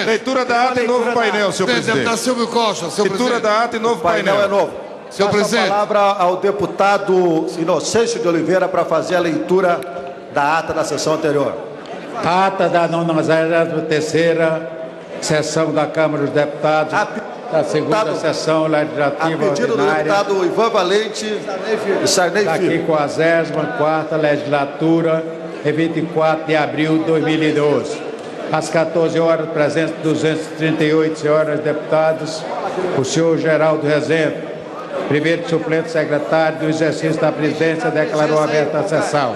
Leitura da ata e novo painel, senhor presidente. Deputado Silvio Costa, senhor presidente. Leitura da ata e novo painel. É novo. Senhor presidente. A palavra ao deputado Inocêncio de Oliveira para fazer a leitura da ata da sessão anterior. A ata da 93ª sessão da Câmara dos Deputados, da segunda sessão legislativa a pedido ordinária, do deputado Ivan Valente e Sarney da Filho. 54ª legislatura, em 24 de abril de 2012. Às 14 horas, presentes 238 senhoras deputadas, o senhor Geraldo Rezende, primeiro suplente secretário do exercício da presidência, declarou aberta a sessão.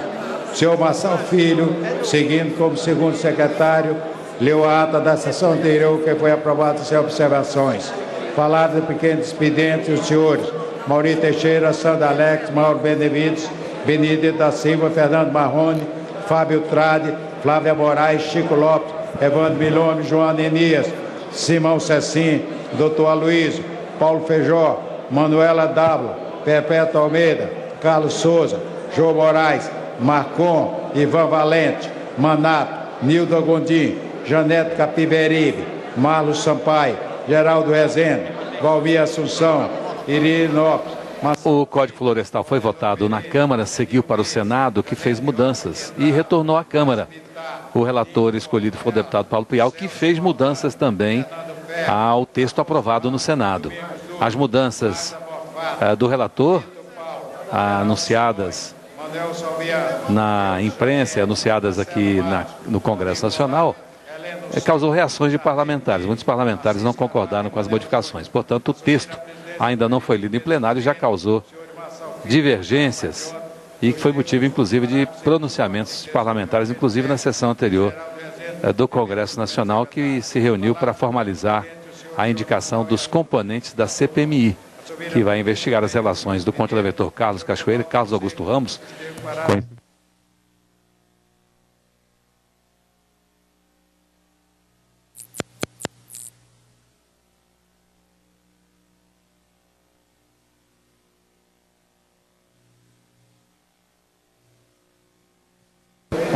O senhor Marçal Filho, seguindo como segundo secretário, leu a ata da sessão anterior que foi aprovada sem observações. Falaram de pequenos expedientes os senhores Maurício Teixeira, Sandra Alex, Mauro Benevides, Benedito da Silva, Fernando Marrone, Fábio Trade, Flávia Moraes, Chico Lopes, Evandro Milome, João Anenias, Simão Cecim, Doutor Aloysio, Paulo Feijó, Manuela Dávila, Perpétua Almeida, Carlos Souza, João Moraes, Marcon, Ivan Valente, Manato, Nildo Gondim, Janete Capiberibe, Marlos Sampaio, Geraldo Rezende, Valmir Assunção, Irine Lopes. O Código Florestal foi votado na Câmara, seguiu para o Senado, que fez mudanças e retornou à Câmara. O relator escolhido foi o deputado Paulo Pial, que fez mudanças também ao texto aprovado no Senado. As mudanças do relator, anunciadas na imprensa, anunciadas aqui no Congresso Nacional, causou reações de parlamentares. Muitos parlamentares não concordaram com as modificações. Portanto, o texto ainda não foi lido em plenário e já causou divergências e que foi motivo, inclusive, de pronunciamentos parlamentares, inclusive na sessão anterior do Congresso Nacional, que se reuniu para formalizar a indicação dos componentes da CPMI, que vai investigar as relações do contraventor Carlos Cachoeira e Carlos Augusto Ramos com...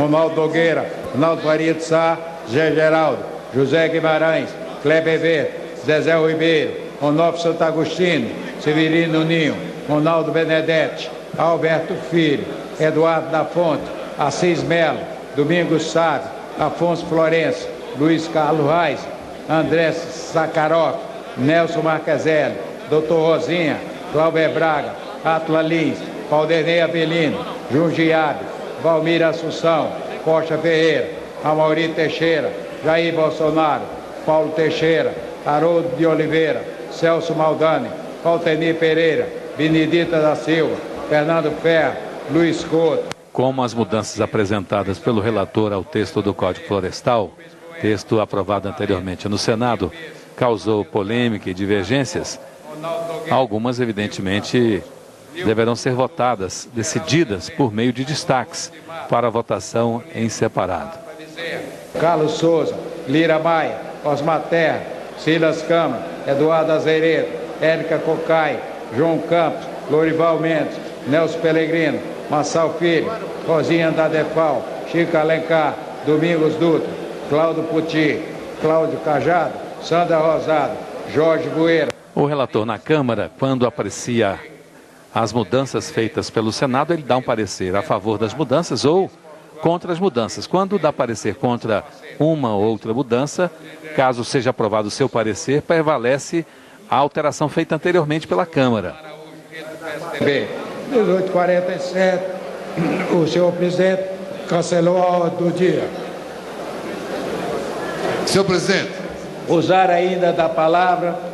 Ronaldo Nogueira, Ronaldo Faria de Sá, Zé Geraldo, José Guimarães, Kleber Verde, Zezé Ribeiro, Ronaldo Santo Agostinho, Severino Ninho, Ronaldo Benedetti, Alberto Filho, Eduardo da Fonte, Assis Melo, Domingos Sávio, Afonso Florencio, Luiz Carlos Reis, André Sakharov, Nelson Marqueselli, Doutor Rosinha, Cláudio Braga, Atla Lins, Valdernei Avelino, João Giabe, Valmir Assunção, Costa Ferreira, Amaury Teixeira, Jair Bolsonaro, Paulo Teixeira, Haroldo de Oliveira, Celso Maldani, Valtenir Pereira, Benedita da Silva, Fernando Ferro, Luiz Couto. Como as mudanças apresentadas pelo relator ao texto do Código Florestal, texto aprovado anteriormente no Senado, causou polêmica e divergências, algumas, evidentemente, deverão ser votadas, decididas por meio de destaques para a votação em separado. Carlos Souza, Lira Maia, Osmar Terra, Silas Câmara, Eduardo Azeredo, Érica Cocai, João Campos, Lorival Mendes, Nelson Pellegrino, Marçal Filho, Rosinha Dadefal, Chico Alencar, Domingos Dutra, Cláudio Puti, Cláudio Cajado, Sandra Rosado, Jorge Bueira. O relator na Câmara, quando aprecia as mudanças feitas pelo Senado, ele dá um parecer a favor das mudanças ou contra as mudanças. Quando dá parecer contra uma ou outra mudança, caso seja aprovado o seu parecer, prevalece a alteração feita anteriormente pela Câmara. 18h47, o senhor presidente cancelou a ordem do dia. Senhor presidente. Usar ainda da palavra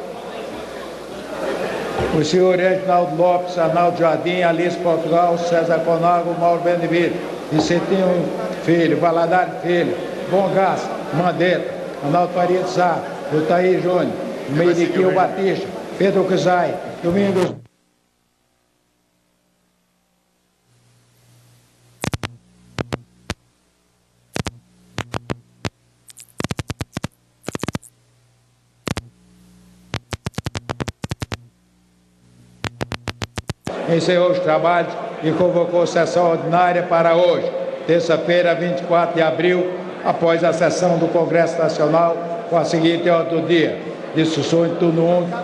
o senhor Reginaldo Lopes, Arnaldo Jardim, Alice Portugal, César Conago, Mauro Benevides, Vicentinho Filho, Valadares Filho, Bom Gás, Mandetta, Arnaldo Faria de Sá, Utaí Júnior, Meiriquinho Batista, Pedro Quizai, Domingos. encerrou os trabalhos e convocou sessão ordinária para hoje, terça-feira, 24 de abril, após a sessão do Congresso Nacional, com a seguinte ordem do dia: discussão em turno único.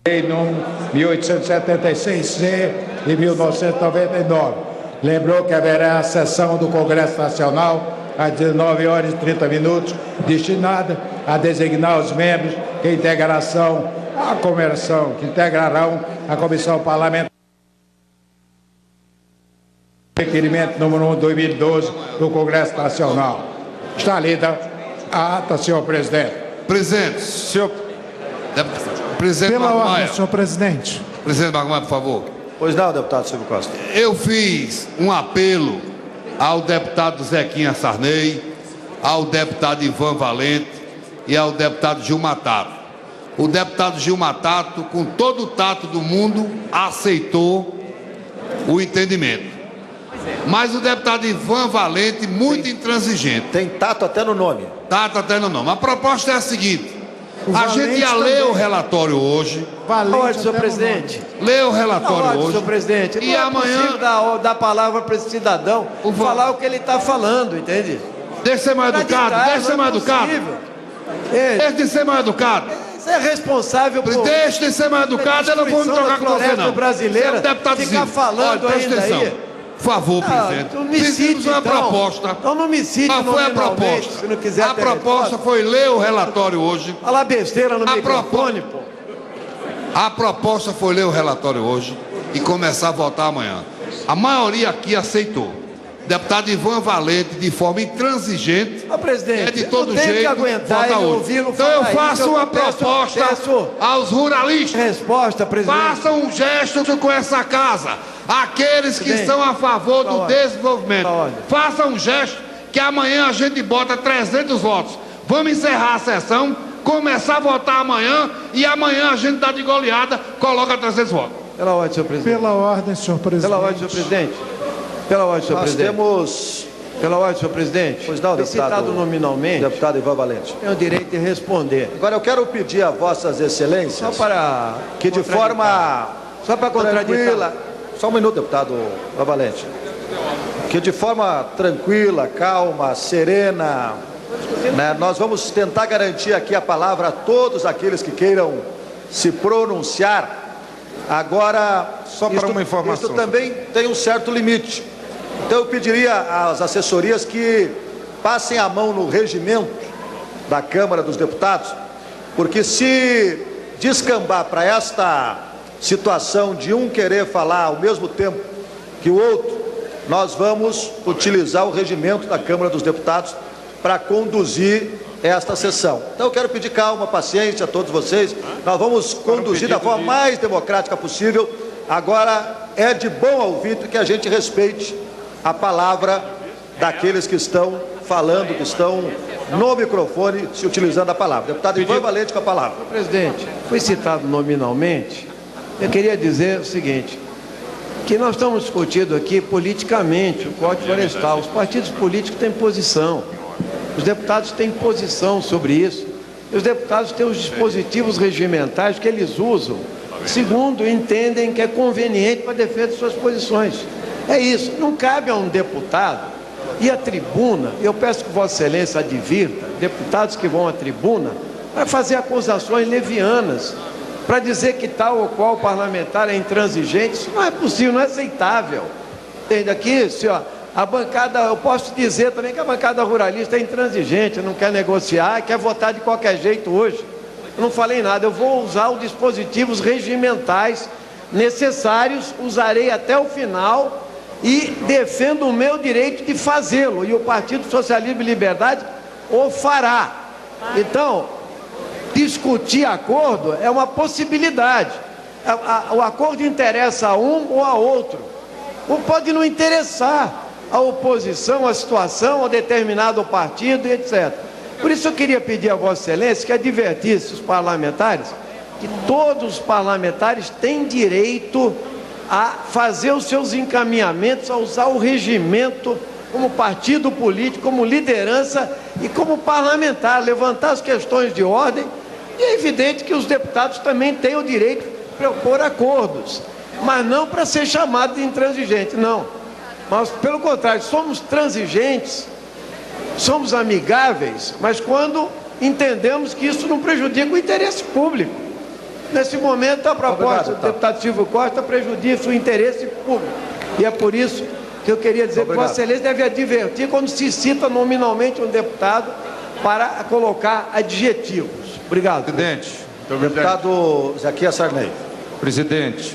Lei número 1876-C de 1999. Lembrou que haverá a sessão do Congresso Nacional às 19h30, destinada a designar os membros que integrarão a Comissão Parlamentar. Requerimento número 1 de 2012 do Congresso Nacional. Está lida a ata, senhor presidente. Presidente. Senhor, Presidente Pela ordem, Magumaia. senhor presidente. Presidente Magumaia, por favor. Pois não, deputado Silvio Costa. Eu fiz um apelo ao deputado Zequinha Sarney, ao deputado Ivan Valente e ao deputado Gilmar Tato. O deputado Gilmar Tato, com todo o tato do mundo, aceitou o entendimento. Mas o deputado Ivan Valente, muito intransigente. Tem tato até no nome. Tato até no nome. A proposta é a seguinte: a gente Valente ia ler também. o relatório hoje. Valente, senhor até no presidente. Ler o relatório hoje. Senhor presidente. E Não amanhã- é possível dar palavra para esse cidadão falar o que ele está falando, entende? Deixa ser mais educado, deixa ser mais educado. Deixa de ser mais educado. Você é responsável por... Deixa de ser mais educado, eu não vou me trocar com você, não. brasileira, Você é um deputadozinho. ficar falando Olha, presta ainda atenção. aí. Por favor, presidente. Então me cite, Fizemos uma então. proposta. Então não me cite Qual foi a nominalmente, proposta? se não quiser A ter proposta resposta. foi ler o relatório hoje. Falar besteira no A microfone, pô. A proposta foi ler o relatório hoje e começar a votar amanhã. A maioria aqui aceitou. Deputado Ivan Valente, de forma intransigente, Ô, presidente, é de eu todo tenho que jeito, aguentar vota ele hoje. ouvi-lo Então eu falar faço isso, uma eu proposta peço aos ruralistas. resposta, presidente. Façam um gesto com essa casa. Aqueles que Presidente, são a favor do ordem. desenvolvimento. Na ordem. Façam um gesto que amanhã a gente bota 300 votos. Vamos encerrar a sessão, começar a votar amanhã e amanhã a gente dá de goleada, coloca 300 votos. Pela ordem, senhor presidente. Pela ordem, senhor presidente. Pela ordem, senhor presidente. Pela ordem, senhor Nós presidente. temos... Pela ordem, senhor presidente. Pois não, Foi deputado. citado nominalmente. Deputado Ivan Valente. Tem o direito de responder. Agora eu quero pedir a vossas excelências Só para que de contraditar. forma Só para contraditar. tranquila... Só um minuto, deputado Ivan Valente. Que de forma tranquila, calma, serena, né, nós vamos tentar garantir aqui a palavra a todos aqueles que queiram se pronunciar. Agora, Só para uma informação. Isso também tem um certo limite. Então eu pediria às assessorias que passem a mão no regimento da Câmara dos Deputados, porque se descambar para esta situação de um querer falar ao mesmo tempo que o outro, nós vamos utilizar o regimento da Câmara dos Deputados para conduzir esta sessão. Então eu quero pedir calma, paciência a todos vocês. Nós vamos conduzir da forma mais democrática possível. Agora é de bom ouvido que a gente respeite a palavra daqueles que estão falando, que estão no microfone se utilizando a palavra. Deputado Ivan Valente com a palavra. Senhor presidente, foi citado nominalmente. Eu queria dizer o seguinte, que nós estamos discutindo aqui politicamente o Código Florestal. Os partidos políticos têm posição. Os deputados têm posição sobre isso. E os deputados têm os dispositivos regimentais que eles usam, segundo entendem que é conveniente para a defesa de suas posições. É isso. Não cabe a um deputado ir à tribuna, eu peço que Vossa Excelência advirta, deputados que vão à tribuna, para fazer acusações levianas, para dizer que tal ou qual parlamentar é intransigente. Isso não é possível, não é aceitável. Entende aqui, senhor? A bancada, eu posso dizer também que a bancada ruralista é intransigente, não quer negociar, quer votar de qualquer jeito hoje. Eu não falei nada, eu vou usar os dispositivos regimentais necessários, usarei até o final e defendo o meu direito de fazê-lo. E o Partido Socialismo e Liberdade o fará. Então, discutir acordo é uma possibilidade. O acordo interessa a um ou a outro. Ou pode não interessar a oposição, a situação, a determinado partido, etc. Por isso eu queria pedir a Vossa Excelência que advertisse os parlamentares que todos os parlamentares têm direito a fazer os seus encaminhamentos, a usar o regimento como partido político, como liderança e como parlamentar, levantar as questões de ordem E é evidente que os deputados também têm o direito de propor acordos, mas não para ser chamado de intransigente, não. Mas, pelo contrário, somos transigentes, somos amigáveis, mas quando entendemos que isso não prejudica o interesse público. Nesse momento, a proposta do deputado Silvio Costa prejudica o interesse público. E é por isso que eu queria dizer que Vossa Excelência deve advertir quando se cita nominalmente um deputado para colocar adjetivos. Obrigado. Presidente. Deputado Zequias Sarney. Presidente,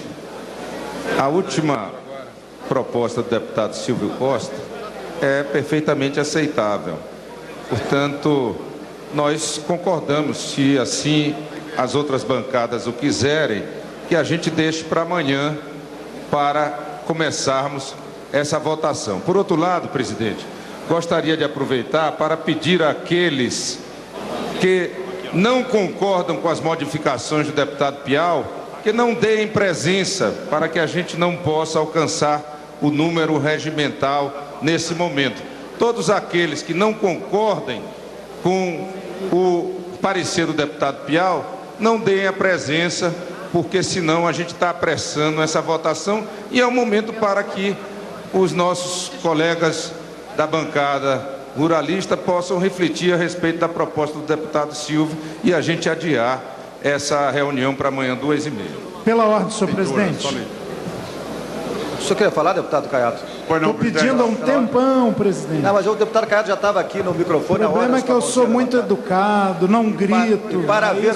a última proposta do deputado Silvio Costa é perfeitamente aceitável. Portanto, nós concordamos, se assim as outras bancadas o quiserem, que a gente deixe para amanhã para começarmos essa votação. Por outro lado, presidente, gostaria de aproveitar para pedir àqueles que não concordam com as modificações do deputado Piau que não deem presença para que a gente não possa alcançar o número regimental nesse momento. Todos aqueles que não concordem com o parecer do deputado Piau, não deem a presença, porque senão a gente está apressando essa votação e é um momento para que os nossos colegas da bancada ruralista possam refletir a respeito da proposta do deputado Silvio e a gente adiar essa reunião para amanhã, 2h30. Pela ordem, senhor presidente. O senhor queria falar, deputado Caiado? Estou pedindo há um tempão, presidente. Não, mas o deputado Caiado já estava aqui no microfone. O problema é que eu sou muito educado, não grito,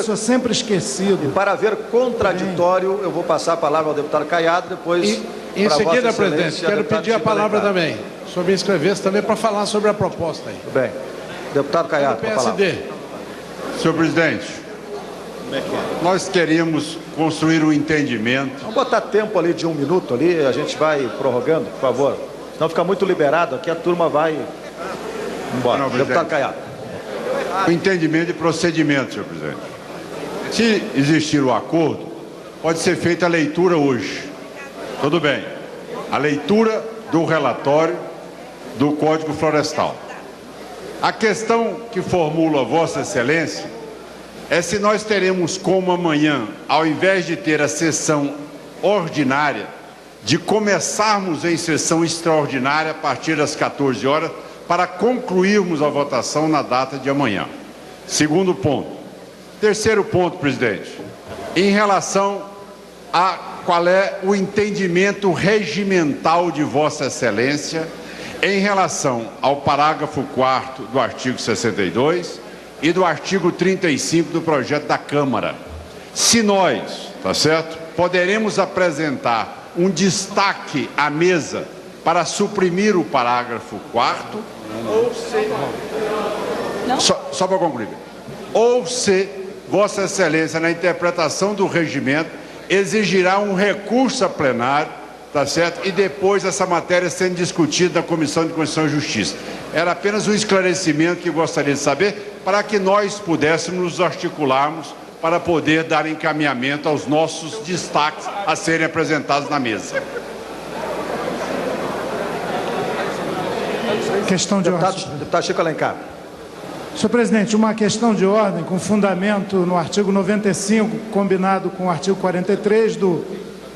sou sempre esquecido. E para ver contraditório, eu vou passar a palavra ao deputado Caiado, depois... Em seguida, presidente, quero pedir a palavra também. O senhor me inscrever-se também para falar sobre a proposta aí. Tudo bem. Deputado Caiado, PSD. Senhor presidente, nós queríamos construir um entendimento. Vamos botar tempo ali de 1 minuto ali, a gente vai prorrogando, por favor. Senão fica muito liberado, aqui a turma vai embora. Não, deputado Caiado. O entendimento e procedimento, senhor presidente. Se existir o acordo, pode ser feita a leitura hoje. Tudo bem. A leitura do relatório do Código Florestal. A questão que formula Vossa Excelência é se nós teremos como amanhã, ao invés de ter a sessão ordinária, de começarmos em sessão extraordinária a partir das 14 horas para concluirmos a votação na data de amanhã. Segundo ponto. Terceiro ponto, presidente. Em relação a qual é o entendimento regimental de Vossa Excelência em relação ao parágrafo 4º do artigo 62 e do artigo 35 do projeto da Câmara. Se nós, tá certo, poderemos apresentar um destaque à mesa para suprimir o parágrafo 4º, ou se... Só para concluir. Ou se Vossa Excelência, na interpretação do regimento, exigirá um recurso a plenário, tá certo? E depois essa matéria sendo discutida na Comissão de Constituição e Justiça. Era apenas um esclarecimento que gostaria de saber, para que nós pudéssemos nos articularmos para poder dar encaminhamento aos nossos destaques a serem apresentados na mesa. Questão de ordem. Deputado Chico Alencar. Senhor presidente, uma questão de ordem com fundamento no artigo 95, combinado com o artigo 43 do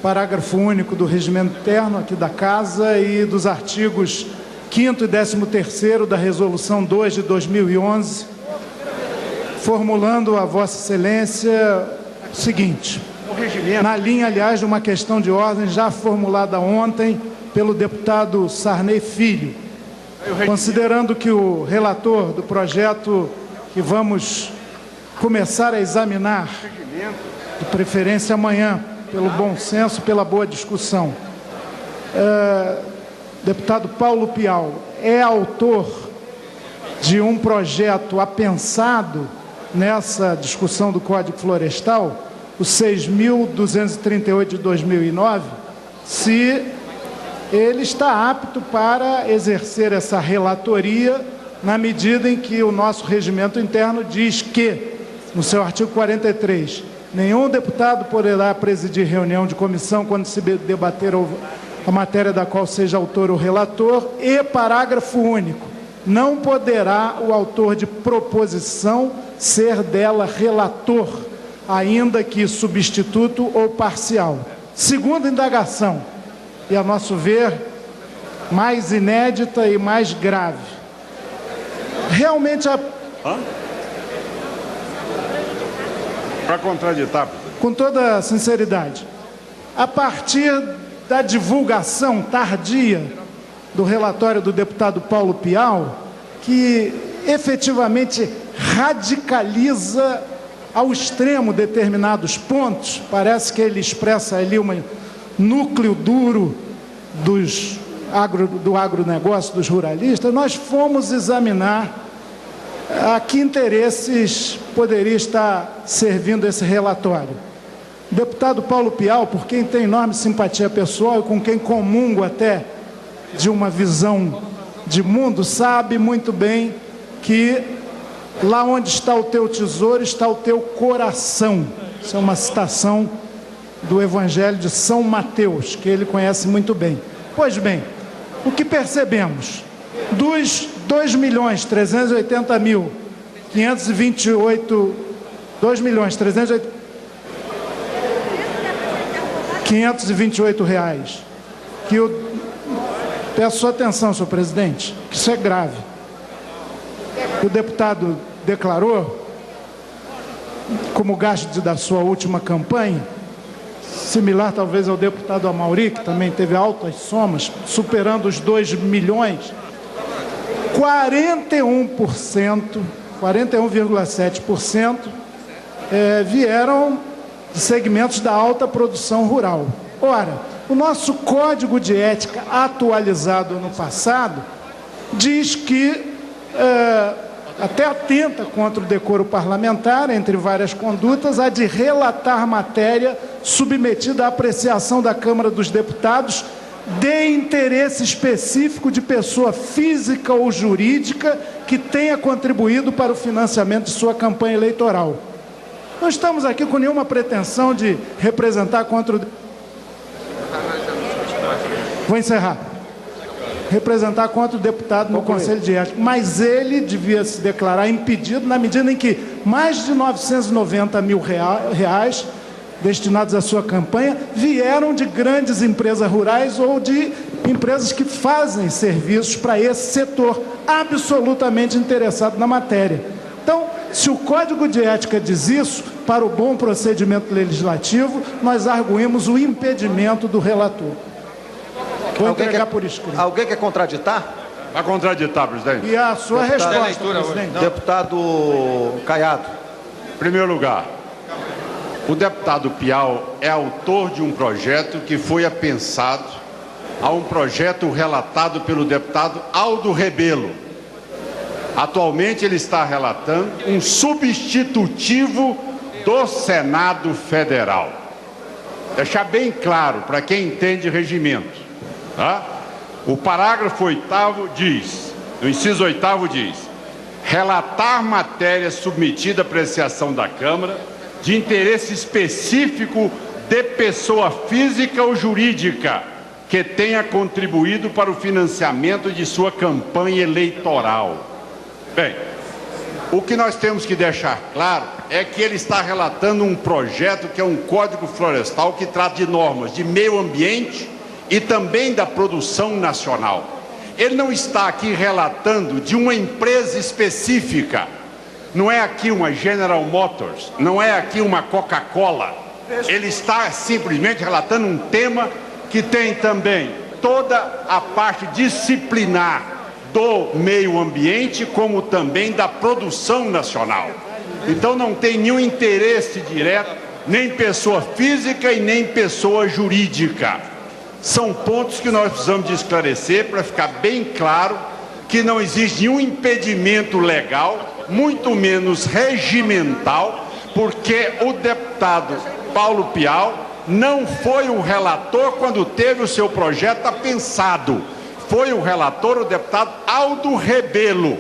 parágrafo único do regimento interno aqui da Casa e dos artigos 5º e 13º da Resolução 2 de 2011, formulando a Vossa Excelência o seguinte, na linha, aliás, de uma questão de ordem já formulada ontem pelo deputado Sarney Filho, considerando que o relator do projeto que vamos começar a examinar, de preferência amanhã, pelo bom senso, pela boa discussão, deputado Paulo Piau, é autor de um projeto apensado nessa discussão do Código Florestal, o 6.238 de 2009, se ele está apto para exercer essa relatoria na medida em que o nosso regimento interno diz que, no seu artigo 43, nenhum deputado poderá presidir reunião de comissão quando se debater a matéria da qual seja autor o relator, e parágrafo único. não poderá o autor de proposição ser dela relator, ainda que substituto ou parcial. Segunda indagação, e a nosso ver, mais inédita e mais grave. Realmente, para contraditar, com toda sinceridade, a partir da divulgação tardia do relatório do deputado Paulo Pial, que efetivamente radicaliza ao extremo determinados pontos, parece que ele expressa ali um núcleo duro do agronegócio, dos ruralistas. Nós fomos examinar a que interesses poderia estar servindo esse relatório. O deputado Paulo Pial, por quem tem enorme simpatia pessoal e com quem comungo até de uma visão de mundo, sabe muito bem que lá onde está o teu tesouro está o teu coração. Isso é uma citação do Evangelho de São Mateus, que ele conhece muito bem. Pois bem, o que percebemos? Dos 2.328.528 reais, que eu peço sua atenção, senhor presidente, que isso é grave. O deputado declarou, como gasto da sua última campanha, similar talvez ao deputado Amauri, que também teve altas somas, superando os 2 milhões, 41,7% vieram de segmentos da alta produção rural. Ora, o nosso Código de Ética atualizado no passado diz que até atenta contra o decoro parlamentar, entre várias condutas, a de relatar matéria submetida à apreciação da Câmara dos Deputados de interesse específico de pessoa física ou jurídica que tenha contribuído para o financiamento de sua campanha eleitoral. Não estamos aqui com nenhuma pretensão de representar contra o... Vou encerrar. Representar contra o deputado no Conselho de Ética, mas ele devia se declarar impedido na medida em que mais de 990 mil reais destinados à sua campanha vieram de grandes empresas rurais ou de empresas que fazem serviços para esse setor, absolutamente interessado na matéria. Então, se o Código de Ética diz isso, para o bom procedimento legislativo, nós arguímos o impedimento do relator. Vou entregar por escrito. Alguém quer contraditar? Vai contraditar, presidente. E a sua resposta, presidente. Deputado Caiado. Em primeiro lugar, o deputado Pial é autor de um projeto que foi apensado a um projeto relatado pelo deputado Aldo Rebelo. Atualmente ele está relatando um substitutivo do Senado Federal. Deixar bem claro para quem entende regimento. Tá? O parágrafo 8º diz, no inciso 8º diz: relatar matéria submetida à apreciação da Câmara de interesse específico de pessoa física ou jurídica que tenha contribuído para o financiamento de sua campanha eleitoral. Bem, o que nós temos que deixar claro é que ele está relatando um projeto que é um Código Florestal que trata de normas de meio ambiente e também da produção nacional. Ele não está aqui relatando de uma empresa específica. Não é aqui uma General Motors, não é aqui uma Coca-Cola. Ele está simplesmente relatando um tema que tem também toda a parte disciplinar do meio ambiente, como também da produção nacional. Então não tem nenhum interesse direto, nem pessoa física e nem pessoa jurídica. São pontos que nós precisamos de esclarecer para ficar bem claro que não existe nenhum impedimento legal, muito menos regimental, porque o deputado Paulo Pial não foi o relator quando teve o seu projeto apensado. Foi o relator, o deputado Aldo Rebelo.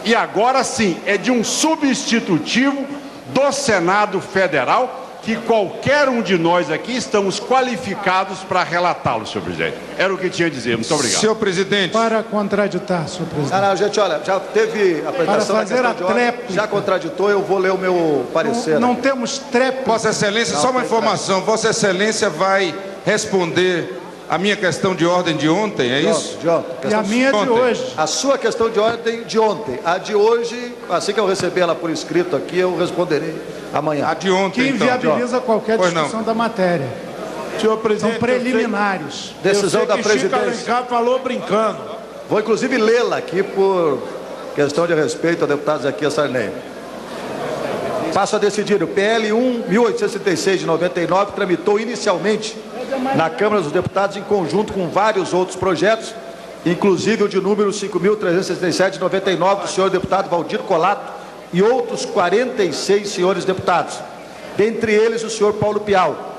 E agora sim, é de um substitutivo do Senado Federal, que qualquer um de nós aqui estamos qualificados para relatá-lo, senhor presidente. Era o que tinha a dizer. Muito obrigado. Senhor presidente. Para contraditar, senhor presidente. Não, gente, olha, já teve a apresentação Para fazer da a questão de ordem, tréplica. já contraditou, eu vou ler o meu parecer. Não temos tréplica. Vossa Excelência, só uma informação. Vossa Excelência vai responder a minha questão de ordem de ontem, é isso? De ontem. E a minha é de hoje. A sua questão de ordem de ontem. A de hoje, assim que eu receber ela por escrito aqui, eu responderei amanhã. A de ontem, Que então. inviabiliza qualquer Pois não. discussão da matéria. Senhor presidente, São preliminares. Decisão da Chico presidência. Alencar falou brincando. Vou inclusive lê-la aqui por questão de respeito ao deputado Zequinha Sarney. Passo a decidir. O PL 1836 de 99 tramitou inicialmente na Câmara dos Deputados em conjunto com vários outros projetos, inclusive o de número 5.367 de 99 do senhor deputado Valdir Colato e outros 46 senhores deputados, dentre eles o senhor Paulo Pial.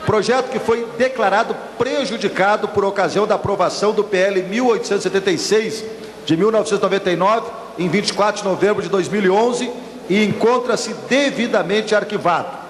Projeto que foi declarado prejudicado por ocasião da aprovação do PL 1876 de 1999 em 24 de novembro de 2011 e encontra-se devidamente arquivado.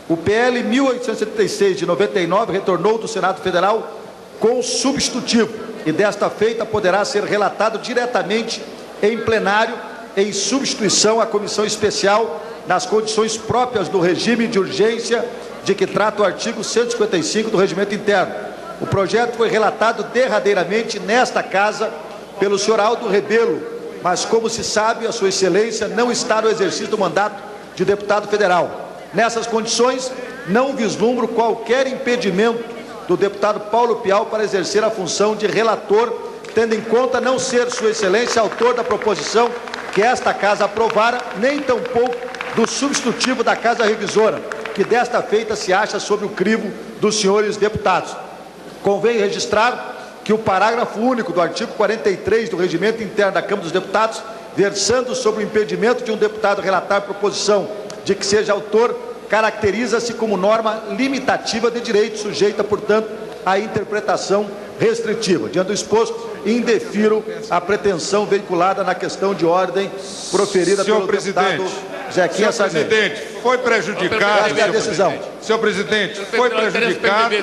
O PL 1876 de 99 retornou do Senado Federal com substitutivo e desta feita poderá ser relatado diretamente em plenário em substituição à comissão especial nas condições próprias do regime de urgência de que trata o artigo 155 do Regimento Interno. O projeto foi relatado derradeiramente nesta casa pelo senhor Aldo Rebelo, mas como se sabe, a sua excelência não está no exercício do mandato de deputado federal. Nessas condições, não vislumbro qualquer impedimento do deputado Paulo Pial para exercer a função de relator, tendo em conta não ser sua excelência autor da proposição que esta casa aprovara, nem tampouco do substitutivo da casa revisora, que desta feita se acha sob o crivo dos senhores deputados. Convém registrar que o parágrafo único do artigo 43 do Regimento Interno da Câmara dos Deputados, versando sobre o impedimento de um deputado relatar proposição de que seja autor, caracteriza-se como norma limitativa de direito, sujeita, portanto, à interpretação restritiva. Diante do exposto, indefiro a pretensão veiculada na questão de ordem proferida pelo deputado Zequinha Sarney. Senhor presidente, foi prejudicado. Esta é a decisão. Senhor presidente, foi prejudicado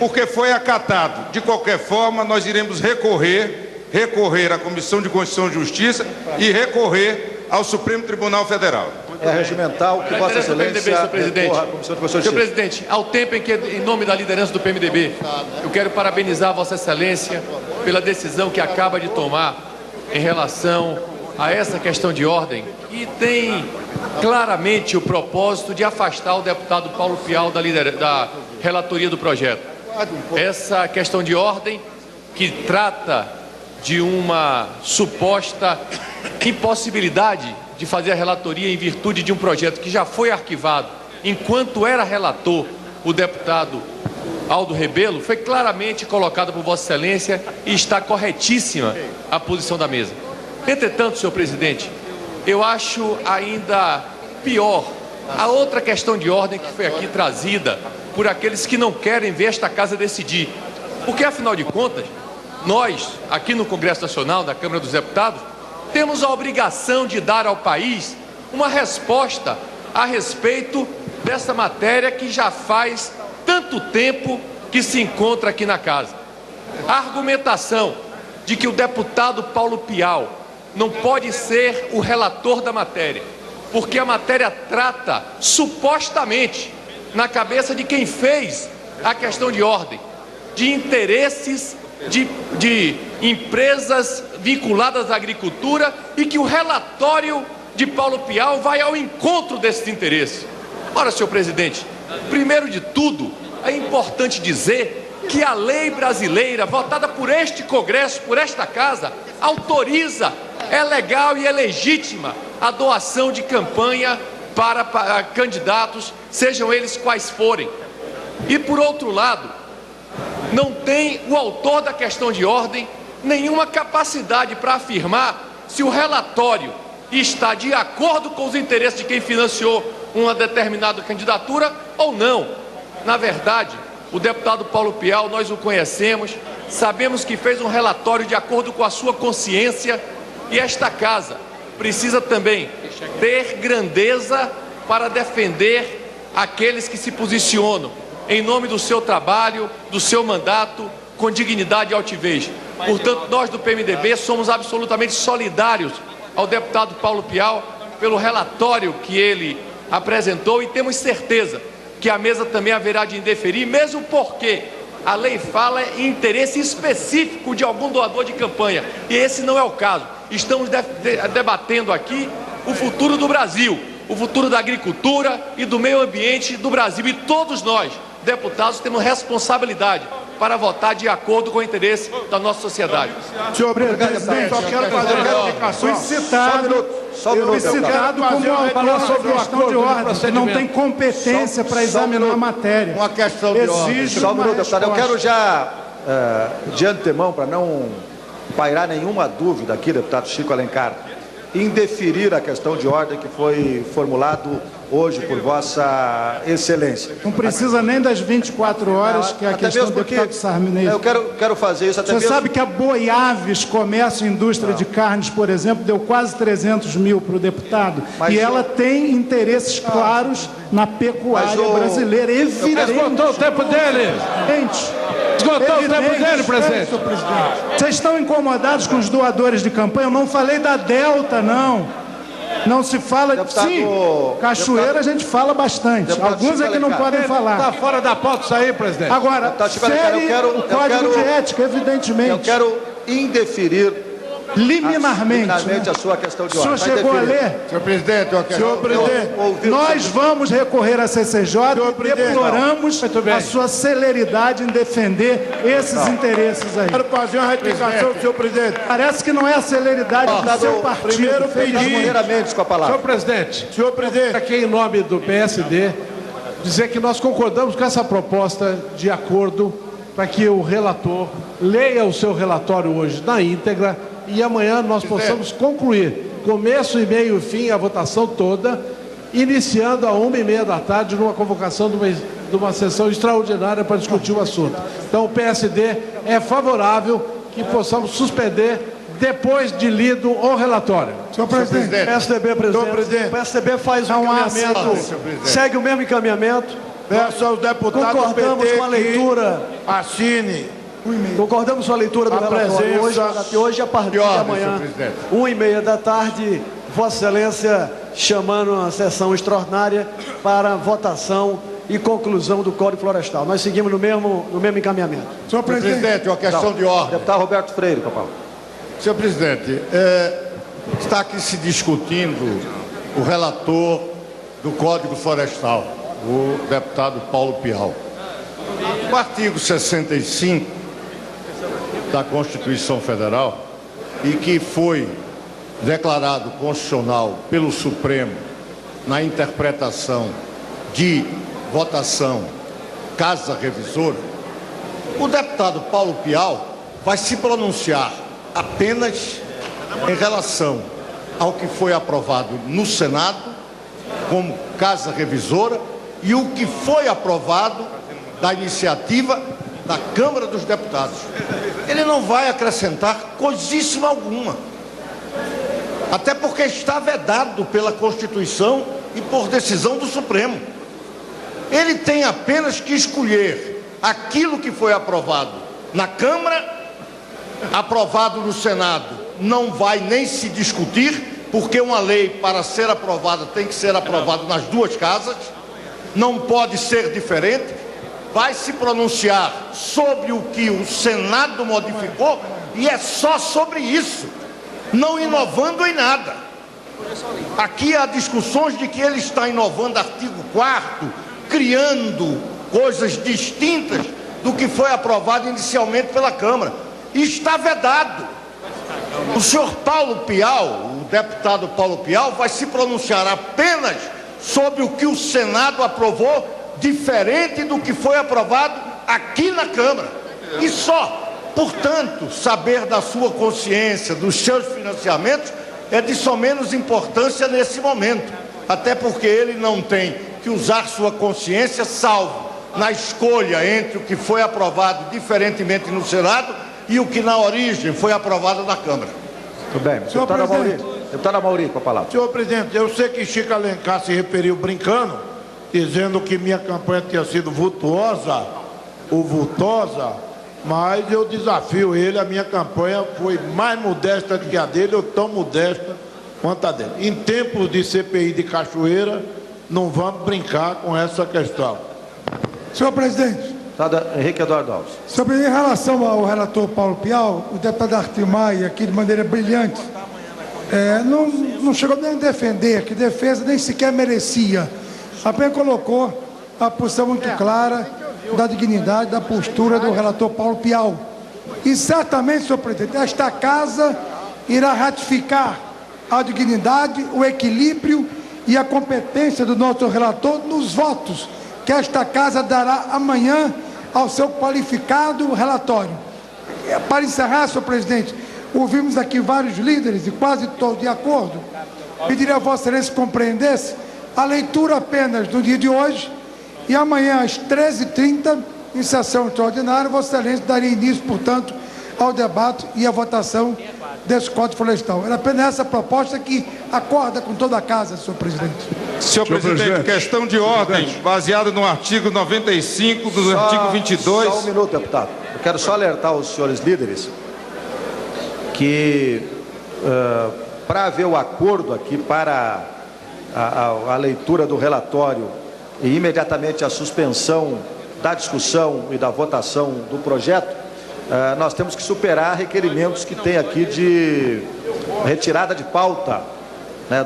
porque foi acatado. De qualquer forma, nós iremos recorrer à Comissão de Constituição e Justiça e recorrer ao Supremo Tribunal Federal. É regimental que Vossa Excelência recorra à Comissão de Constituição e Justiça. Senhor presidente, ao tempo em que, em nome da liderança do PMDB, eu quero parabenizar Vossa Excelência pela decisão que acaba de tomar em relação a essa questão de ordem, que tem claramente o propósito de afastar o deputado Paulo Pial da relatoria do projeto. Essa questão de ordem que trata de uma suposta impossibilidade de fazer a relatoria em virtude de um projeto que já foi arquivado enquanto era relator o deputado Aldo Rebelo, foi claramente colocado por Vossa Excelência e está corretíssima a posição da mesa. Entretanto, senhor presidente, eu acho ainda pior a outra questão de ordem que foi aqui trazida por aqueles que não querem ver esta casa decidir. Porque, afinal de contas, nós, aqui no Congresso Nacional, da Câmara dos Deputados, temos a obrigação de dar ao país uma resposta a respeito dessa matéria que já faz tanto tempo que se encontra aqui na casa. A argumentação de que o deputado Paulo Pial não pode ser o relator da matéria, porque a matéria trata, supostamente, na cabeça de quem fez a questão de ordem, de interesses de empresas vinculadas à agricultura e que o relatório de Paulo Pial vai ao encontro desses interesses. Ora, senhor presidente, primeiro de tudo, é importante dizer que a lei brasileira, votada por este Congresso, por esta Casa, autoriza, é legal e é legítima a doação de campanha para candidatos, sejam eles quais forem. E, por outro lado, não tem o autor da questão de ordem nenhuma capacidade para afirmar se o relatório está de acordo com os interesses de quem financiou uma determinada candidatura ou não. Na verdade, o deputado Paulo Pial, nós o conhecemos, sabemos que fez um relatório de acordo com a sua consciência e esta casa precisa também ter grandeza para defender aqueles que se posicionam em nome do seu trabalho, do seu mandato, com dignidade e altivez. Portanto, nós do PMDB somos absolutamente solidários ao deputado Paulo Pial pelo relatório que ele apresentou e temos certeza que a mesa também haverá de indeferir, mesmo porque a lei fala em interesse específico de algum doador de campanha, e esse não é o caso. Estamos debatendo aqui o futuro do Brasil, o futuro da agricultura e do meio ambiente do Brasil, e todos nós, deputados, temos responsabilidade para votar de acordo com o interesse da nossa sociedade. Senhor presidente, só quero fazer uma clarificação. Fui citado como autor sobre o questão de ordem, não tem competência para examinar a matéria. Uma questão de ordem. Só um minuto, deputado. Eu quero já, de antemão, para não pairar nenhuma dúvida aqui, deputado Chico Alencar, indeferir a questão de ordem que foi formulado hoje por Vossa Excelência. Não precisa nem das 24 horas, que é a questão do deputado Sarney. Eu quero fazer isso até mesmo... Você sabe que a Boiaves, Comércio e Indústria de Carnes, por exemplo, deu quase 300 mil para o deputado. E ela tem interesses claros na pecuária brasileira, evidente. Esgotou o tempo dele. Esgotou o tempo dele, presidente. Vocês estão incomodados com os doadores de campanha? Eu não falei da Delta, não. Não se fala... Deputado, sim, Cachoeira a gente fala bastante. Alguns é que não podem falar. Está fora da pauta isso aí, presidente. Agora, fere o código de ética, evidentemente. Eu quero indeferir liminarmente a sua questão de ordem. O senhor chegou a ler? Senhor presidente, nós vamos recorrer à CCJ e deploramos a sua celeridade em defender esses interesses aí. Quero fazer uma retificação, senhor presidente. Parece que não é a celeridade do seu partido. Primeiro pedi... com a palavra. Senhor presidente, aqui em nome do PSD, dizer que nós concordamos com essa proposta de acordo para que o relator leia o seu relatório hoje na íntegra e amanhã nós possamos concluir, começo e meio e fim, a votação toda, iniciando às 1h30 da tarde, numa convocação de uma sessão extraordinária para discutir o assunto. Então o PSD é favorável que possamos suspender depois de lido o relatório. Senhor presidente. PSDB, presidente. O PSDB faz um encaminhamento, segue o mesmo encaminhamento. Peço aos deputados concordamos com a leitura. Assine. Concordamos com a leitura do relatório hoje, a partir de amanhã, 1h30 da tarde, Vossa Excelência chamando uma sessão extraordinária para votação e conclusão do Código Florestal. Nós seguimos no mesmo encaminhamento. Senhor presidente, uma questão de ordem. Deputado Roberto Freire, papai. Senhor presidente, está aqui se discutindo o relator do Código Florestal, o deputado Paulo Pial. O artigo 65 da Constituição Federal, e que foi declarado constitucional pelo Supremo na interpretação de votação Casa Revisora, o deputado Paulo Pial vai se pronunciar apenas em relação ao que foi aprovado no Senado como Casa Revisora e o que foi aprovado da iniciativa da Câmara dos Deputados. Ele não vai acrescentar coisíssima alguma, até porque está vedado pela Constituição e por decisão do Supremo. Ele tem apenas que escolher aquilo que foi aprovado na Câmara, aprovado no Senado, não vai nem se discutir, porque uma lei, para ser aprovada, tem que ser aprovada nas duas casas, não pode ser diferente. Vai se pronunciar sobre o que o Senado modificou e é só sobre isso, não inovando em nada. Aqui há discussões de que ele está inovando artigo 4º, criando coisas distintas do que foi aprovado inicialmente pela Câmara. E está vedado. O senhor Paulo Pial, o deputado Paulo Pial, vai se pronunciar apenas sobre o que o Senado aprovou, diferente do que foi aprovado aqui na Câmara. E só, portanto, saber da sua consciência, dos seus financiamentos, é de somenos importância nesse momento. Até porque ele não tem que usar sua consciência, salvo na escolha entre o que foi aprovado diferentemente no Senado e o que na origem foi aprovado na Câmara. Tudo bem. Deputado Amaury, com a palavra. Senhor presidente, eu sei que Chico Alencar se referiu brincando dizendo que minha campanha tinha sido vultuosa ou vultosa, mas eu desafio ele, a minha campanha foi mais modesta do que a dele, ou tão modesta quanto a dele. Em tempos de CPI de Cachoeira, não vamos brincar com essa questão. Senhor presidente. Henrique Eduardo Alves. Senhor presidente, em relação ao relator Paulo Pial, o deputado Arthur Maia, aqui de maneira brilhante, não chegou nem a defender, que defesa nem sequer merecia. Apenas colocou a posição muito clara da dignidade, da postura do relator Paulo Pial. E certamente, senhor presidente, esta casa irá ratificar a dignidade, o equilíbrio e a competência do nosso relator nos votos que esta casa dará amanhã ao seu qualificado relatório. Para encerrar, senhor presidente, ouvimos aqui vários líderes e quase todos de acordo. Pediria a Vossa Excelência compreendesse a leitura apenas do dia de hoje e amanhã às 13h30, em sessão extraordinária, Vossa Excelência daria início, portanto, ao debate e à votação desse Código Florestal. Era apenas essa proposta que acorda com toda a casa, senhor presidente. Senhor presidente, questão de ordem, baseada no artigo 95 do artigo 22. Só um minuto, deputado. Eu quero só alertar os senhores líderes que, para haver o acordo aqui para a leitura do relatório e imediatamente a suspensão da discussão e da votação do projeto, nós temos que superar requerimentos que tem aqui de retirada de pauta, né,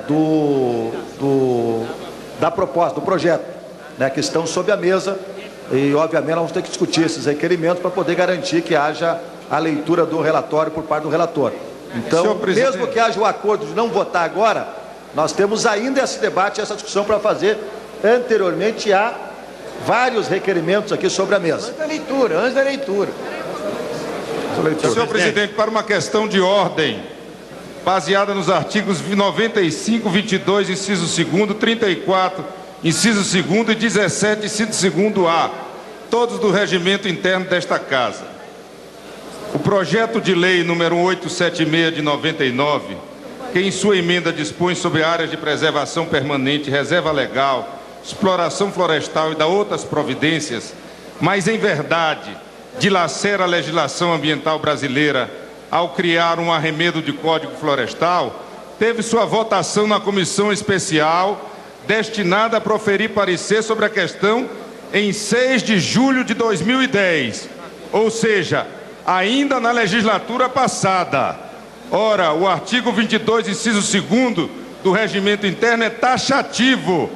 da proposta, do projeto, né, que estão sobre a mesa e, obviamente, nós vamos ter que discutir esses requerimentos para poder garantir que haja a leitura do relatório por parte do relator. Então, mesmo que haja o acordo de não votar agora, nós temos ainda esse debate, essa discussão para fazer anteriormente a vários requerimentos aqui sobre a mesa. Antes da leitura. Senhor presidente, para uma questão de ordem, baseada nos artigos 95, 22, inciso 2º, 34, inciso 2º e 17, inciso 2º-A, todos do regimento interno desta Casa. O projeto de lei número 876 de 99, que em sua emenda dispõe sobre áreas de preservação permanente, reserva legal, exploração florestal e da outras providências, mas em verdade dilacera a legislação ambiental brasileira ao criar um arremedo de Código Florestal, teve sua votação na comissão especial destinada a proferir parecer sobre a questão em 6 de julho de 2010, ou seja, ainda na legislatura passada. Ora, o artigo 22, inciso 2º do regimento interno é taxativo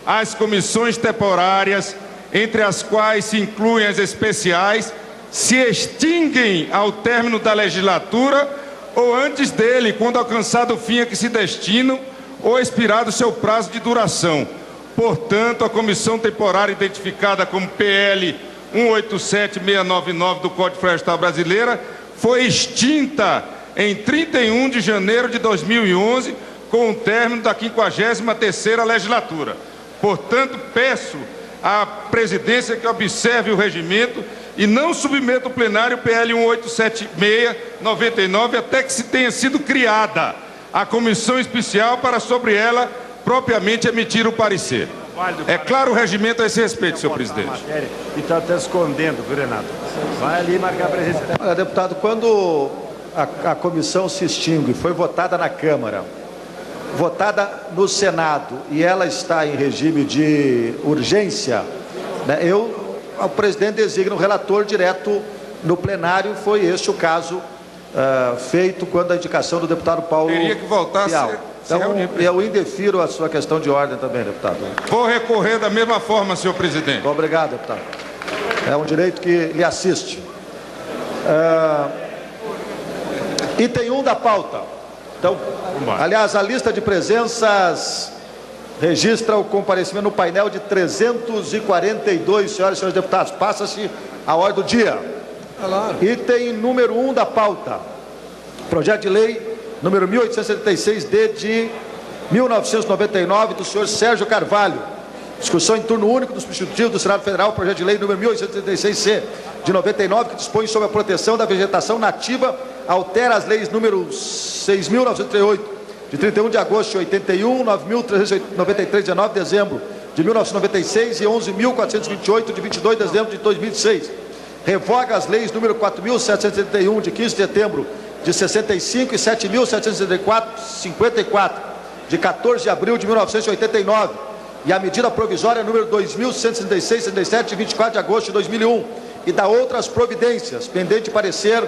às comissões temporárias, entre as quais se incluem as especiais, se extinguem ao término da legislatura ou antes dele, quando alcançado o fim a que se destinam ou expirado seu prazo de duração. Portanto, a comissão temporária identificada como PL 187699 do Código Florestal Brasileiro foi extinta em 31 de janeiro de 2011, com o término da 53ª legislatura. Portanto, peço à presidência que observe o regimento e não submeta o plenário PL 1876/99 até que se tenha sido criada a comissão especial para sobre ela propriamente emitir o parecer. É claro o regimento a esse respeito, senhor presidente. E está até escondendo, viu, Renato? Vai ali marcar a presença. Olha, deputado, quando a comissão se extingue, foi votada na Câmara, votada no Senado e ela está em regime de urgência, né, o presidente designa o relator direto no plenário. Foi este o caso feito quando a indicação do deputado Paulo Teria que voltar Pial. Então, eu indefiro a sua questão de ordem também, deputado. Vou recorrer da mesma forma, senhor presidente. Obrigado, deputado. É um direito que lhe assiste. Item 1 da pauta. Então, aliás, a lista de presenças registra o comparecimento no painel de 342, senhoras e senhores deputados. Passa-se a ordem do dia. Item número 1 da pauta. Projeto de lei número 1876-D de 1999, do senhor Sérgio Carvalho. Discussão em turno único do substitutivo do Senado Federal, projeto de lei número 1876-C de 99, que dispõe sobre a proteção da vegetação nativa, altera as leis número 6.938, de 31 de agosto de 81, 9.393, 19 de dezembro de 1996 e 11.428 de 22 de dezembro de 2006. Revoga as leis número 4.771 de 15 de setembro de 65 e 7.774 de 14 de abril de 1989 e a medida provisória número 2.166-67 de 24 de agosto de 2001 e da outras providências, pendente parecer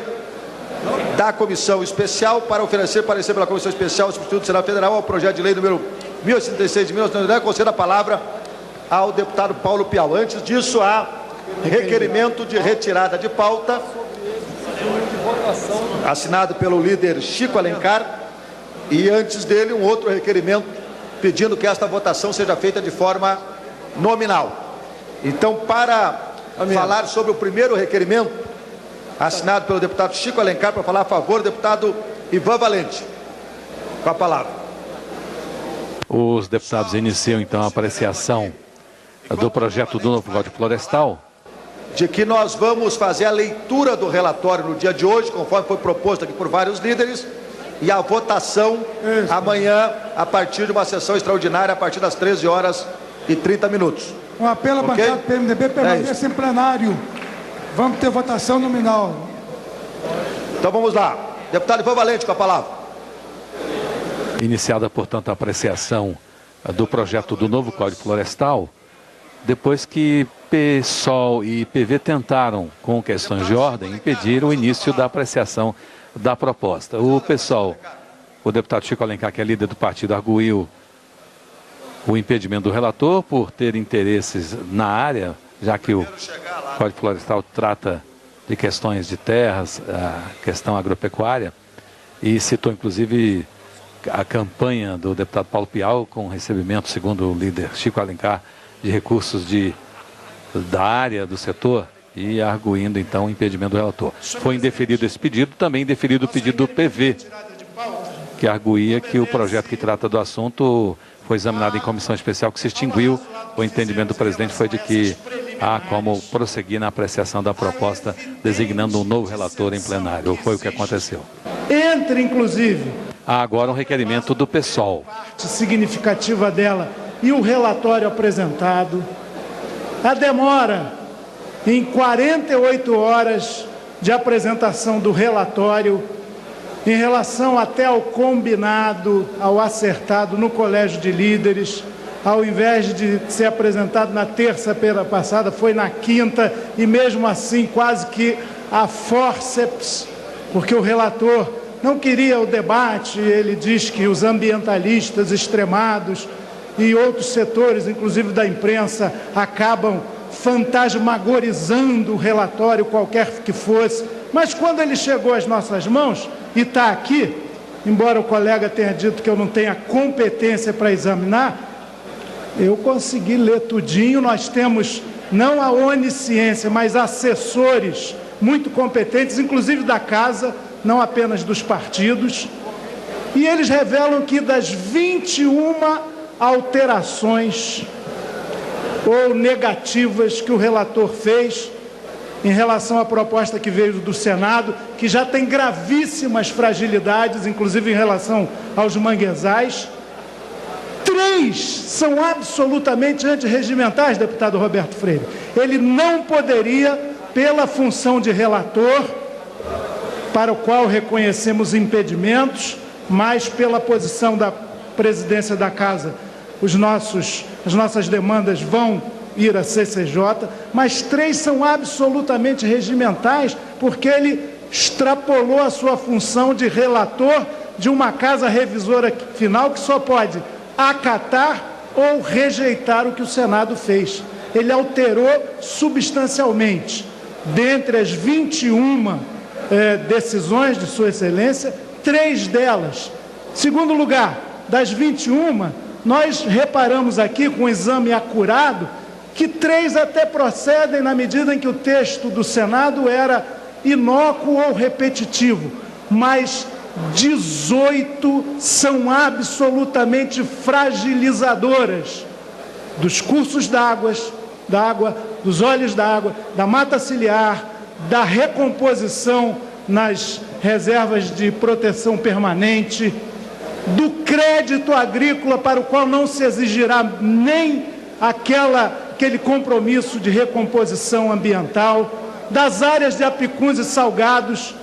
da Comissão Especial, para oferecer parecer pela Comissão Especial ao Substituto do Senado Federal ao projeto de lei número 1086 de 1999, conceda a palavra ao deputado Paulo Piau. Antes disso, há requerimento de retirada de pauta, assinado pelo líder Chico Alencar, e antes dele um outro requerimento pedindo que esta votação seja feita de forma nominal. Então, para falar sobre o primeiro requerimento, assinado pelo deputado Chico Alencar, para falar a favor, o deputado Ivan Valente. Com a palavra. Os deputados iniciam então a apreciação do projeto do novo Código Florestal. De que nós vamos fazer a leitura do relatório no dia de hoje, conforme foi proposto aqui por vários líderes, e a votação amanhã, a partir de uma sessão extraordinária, a partir das 13h30. Um apelo à bancada do PMDB permaneça em plenário. Vamos ter votação nominal. Então vamos lá. Deputado Ivan Valente, com a palavra. Iniciada, portanto, a apreciação do projeto do novo Código Florestal, depois que PSOL e PV tentaram, com questões de ordem, impedir o início da apreciação da proposta. O PSOL, o deputado Chico Alencar, que é líder do partido, arguiu o impedimento do relator por ter interesses na área, já que o Código Florestal trata de questões de terras, a questão agropecuária, e citou inclusive a campanha do deputado Paulo Piau com recebimento, segundo o líder Chico Alencar, de recursos da área do setor, e arguindo então o impedimento do relator. Foi indeferido esse pedido, também indeferido o pedido do PV, que arguía que o projeto que trata do assunto foi examinado em comissão especial, que se extinguiu. O entendimento do presidente foi de que há como prosseguir na apreciação da proposta, designando um novo relator em plenário. Foi o que aconteceu. Entre, inclusive, há agora um requerimento do PSOL. Parte significativa dela e o relatório apresentado, a demora em 48 horas de apresentação do relatório em relação até ao combinado, ao acertado no Colégio de Líderes, ao invés de ser apresentado na terça-feira passada, foi na quinta, e mesmo assim quase que a fórceps, porque o relator não queria o debate. Ele diz que os ambientalistas extremados e outros setores, inclusive da imprensa, acabam fantasmagorizando o relatório, qualquer que fosse. Mas quando ele chegou às nossas mãos, e está aqui, embora o colega tenha dito que eu não tenha competência para examinar, eu consegui ler tudinho. Nós temos não a onisciência, mas assessores muito competentes, inclusive da casa, não apenas dos partidos, e eles revelam que das 21 alterações ou negativas que o relator fez em relação à proposta que veio do Senado, que já tem gravíssimas fragilidades, inclusive em relação aos manguezais, 3 são absolutamente antirregimentais, deputado Roberto Freire. Ele não poderia, pela função de relator, para o qual reconhecemos impedimentos, mas pela posição da presidência da Casa, as nossas demandas vão ir à CCJ, mas 3 são absolutamente regimentais, porque ele extrapolou a sua função de relator de uma casa revisora final, que só pode acatar ou rejeitar o que o Senado fez. Ele alterou substancialmente, dentre as 21 decisões de Sua Excelência, 3 delas. Segundo lugar, das 21, nós reparamos aqui, com um exame acurado, que 3 até procedem na medida em que o texto do Senado era inócuo ou repetitivo, mas 18 são absolutamente fragilizadoras dos cursos d'água, dos olhos d'água, da mata ciliar, da recomposição nas reservas de proteção permanente, do crédito agrícola, para o qual não se exigirá nem aquele compromisso de recomposição ambiental, das áreas de Apicuns e Salgados,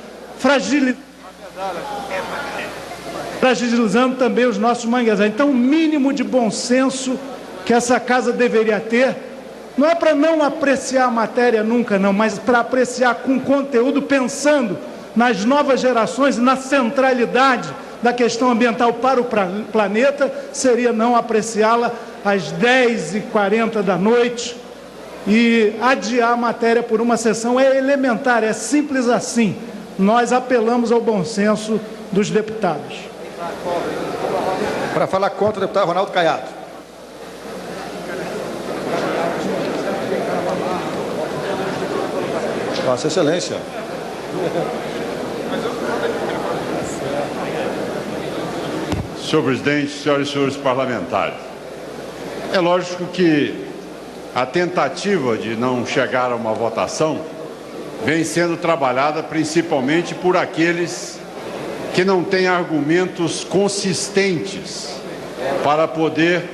fragilizando também os nossos manguezais. Então, o mínimo de bom senso que essa casa deveria ter, não é para não apreciar a matéria nunca, não, mas para apreciar com conteúdo, pensando nas novas gerações e na centralidade da questão ambiental para o planeta, seria não apreciá-la às 10h40 da noite e adiar a matéria por uma sessão. É elementar, é simples assim. Nós apelamos ao bom senso dos deputados. Para falar contra o deputado Ronaldo Caiado. Vossa Excelência. Senhor presidente, senhoras e senhores parlamentares, é lógico que a tentativa de não chegar a uma votação vem sendo trabalhada principalmente por aqueles que não têm argumentos consistentes para poder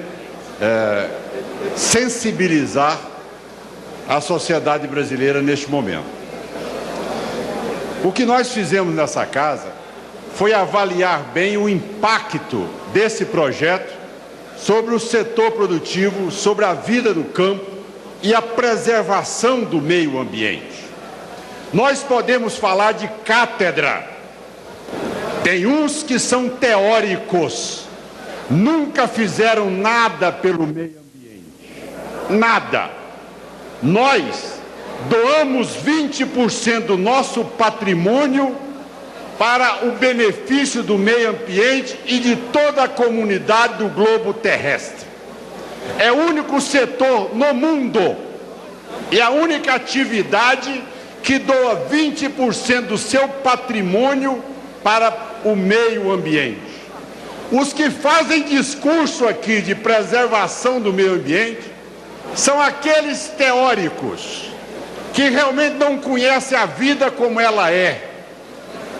sensibilizar a sociedade brasileira neste momento. O que nós fizemos nessa casa foi avaliar bem o impacto desse projeto sobre o setor produtivo, sobre a vida no campo e a preservação do meio ambiente. Nós podemos falar de cátedra. Tem uns que são teóricos, nunca fizeram nada pelo meio ambiente. Nada. Nós doamos 20% do nosso patrimônio para o benefício do meio ambiente e de toda a comunidade do globo terrestre. É o único setor no mundo e a única atividade que doa 20% do seu patrimônio para o meio ambiente. Os que fazem discurso aqui de preservação do meio ambiente são aqueles teóricos que realmente não conhecem a vida como ela é.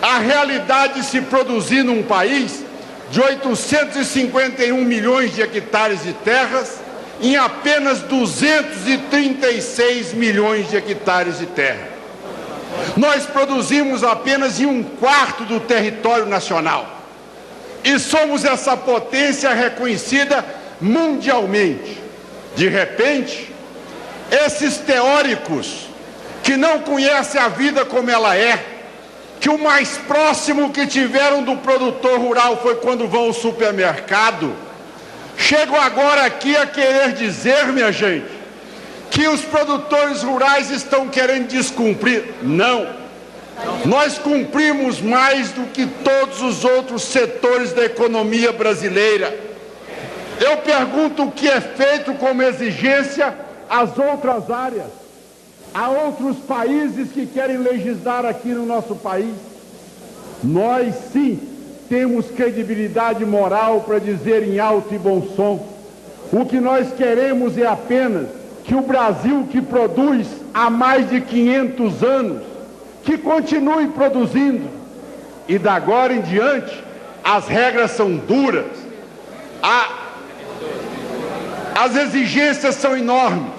A realidade de se produzir num país de 851 milhões de hectares de terras em apenas 236 milhões de hectares de terra. Nós produzimos apenas em 1/4 do território nacional. E somos essa potência reconhecida mundialmente. De repente, esses teóricos que não conhecem a vida como ela é, que o mais próximo que tiveram do produtor rural foi quando vão ao supermercado, chegam agora aqui a querer dizer, minha gente, que os produtores rurais estão querendo descumprir. Não. Nós cumprimos mais do que todos os outros setores da economia brasileira. Eu pergunto o que é feito como exigência às outras áreas. Há outros países que querem legislar aqui no nosso país. Nós, sim, temos credibilidade moral para dizer em alto e bom som. O que nós queremos é apenas que o Brasil, que produz há mais de 500 anos, que continue produzindo. E da agora em diante, as regras são duras. As exigências são enormes.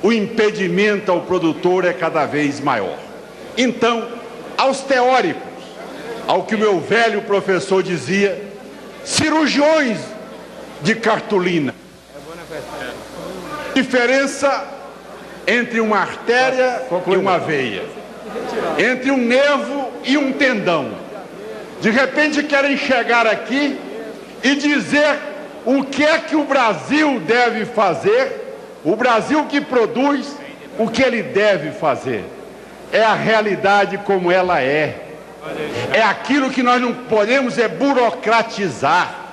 O impedimento ao produtor é cada vez maior. Então, aos teóricos, ao que o meu velho professor dizia, cirurgiões de cartolina. Diferença entre uma artéria e uma veia, entre um nervo e um tendão. De repente querem chegar aqui e dizer o que é que o Brasil deve fazer. O Brasil que produz, o que ele deve fazer. É a realidade como ela é. É aquilo que nós não podemos burocratizar.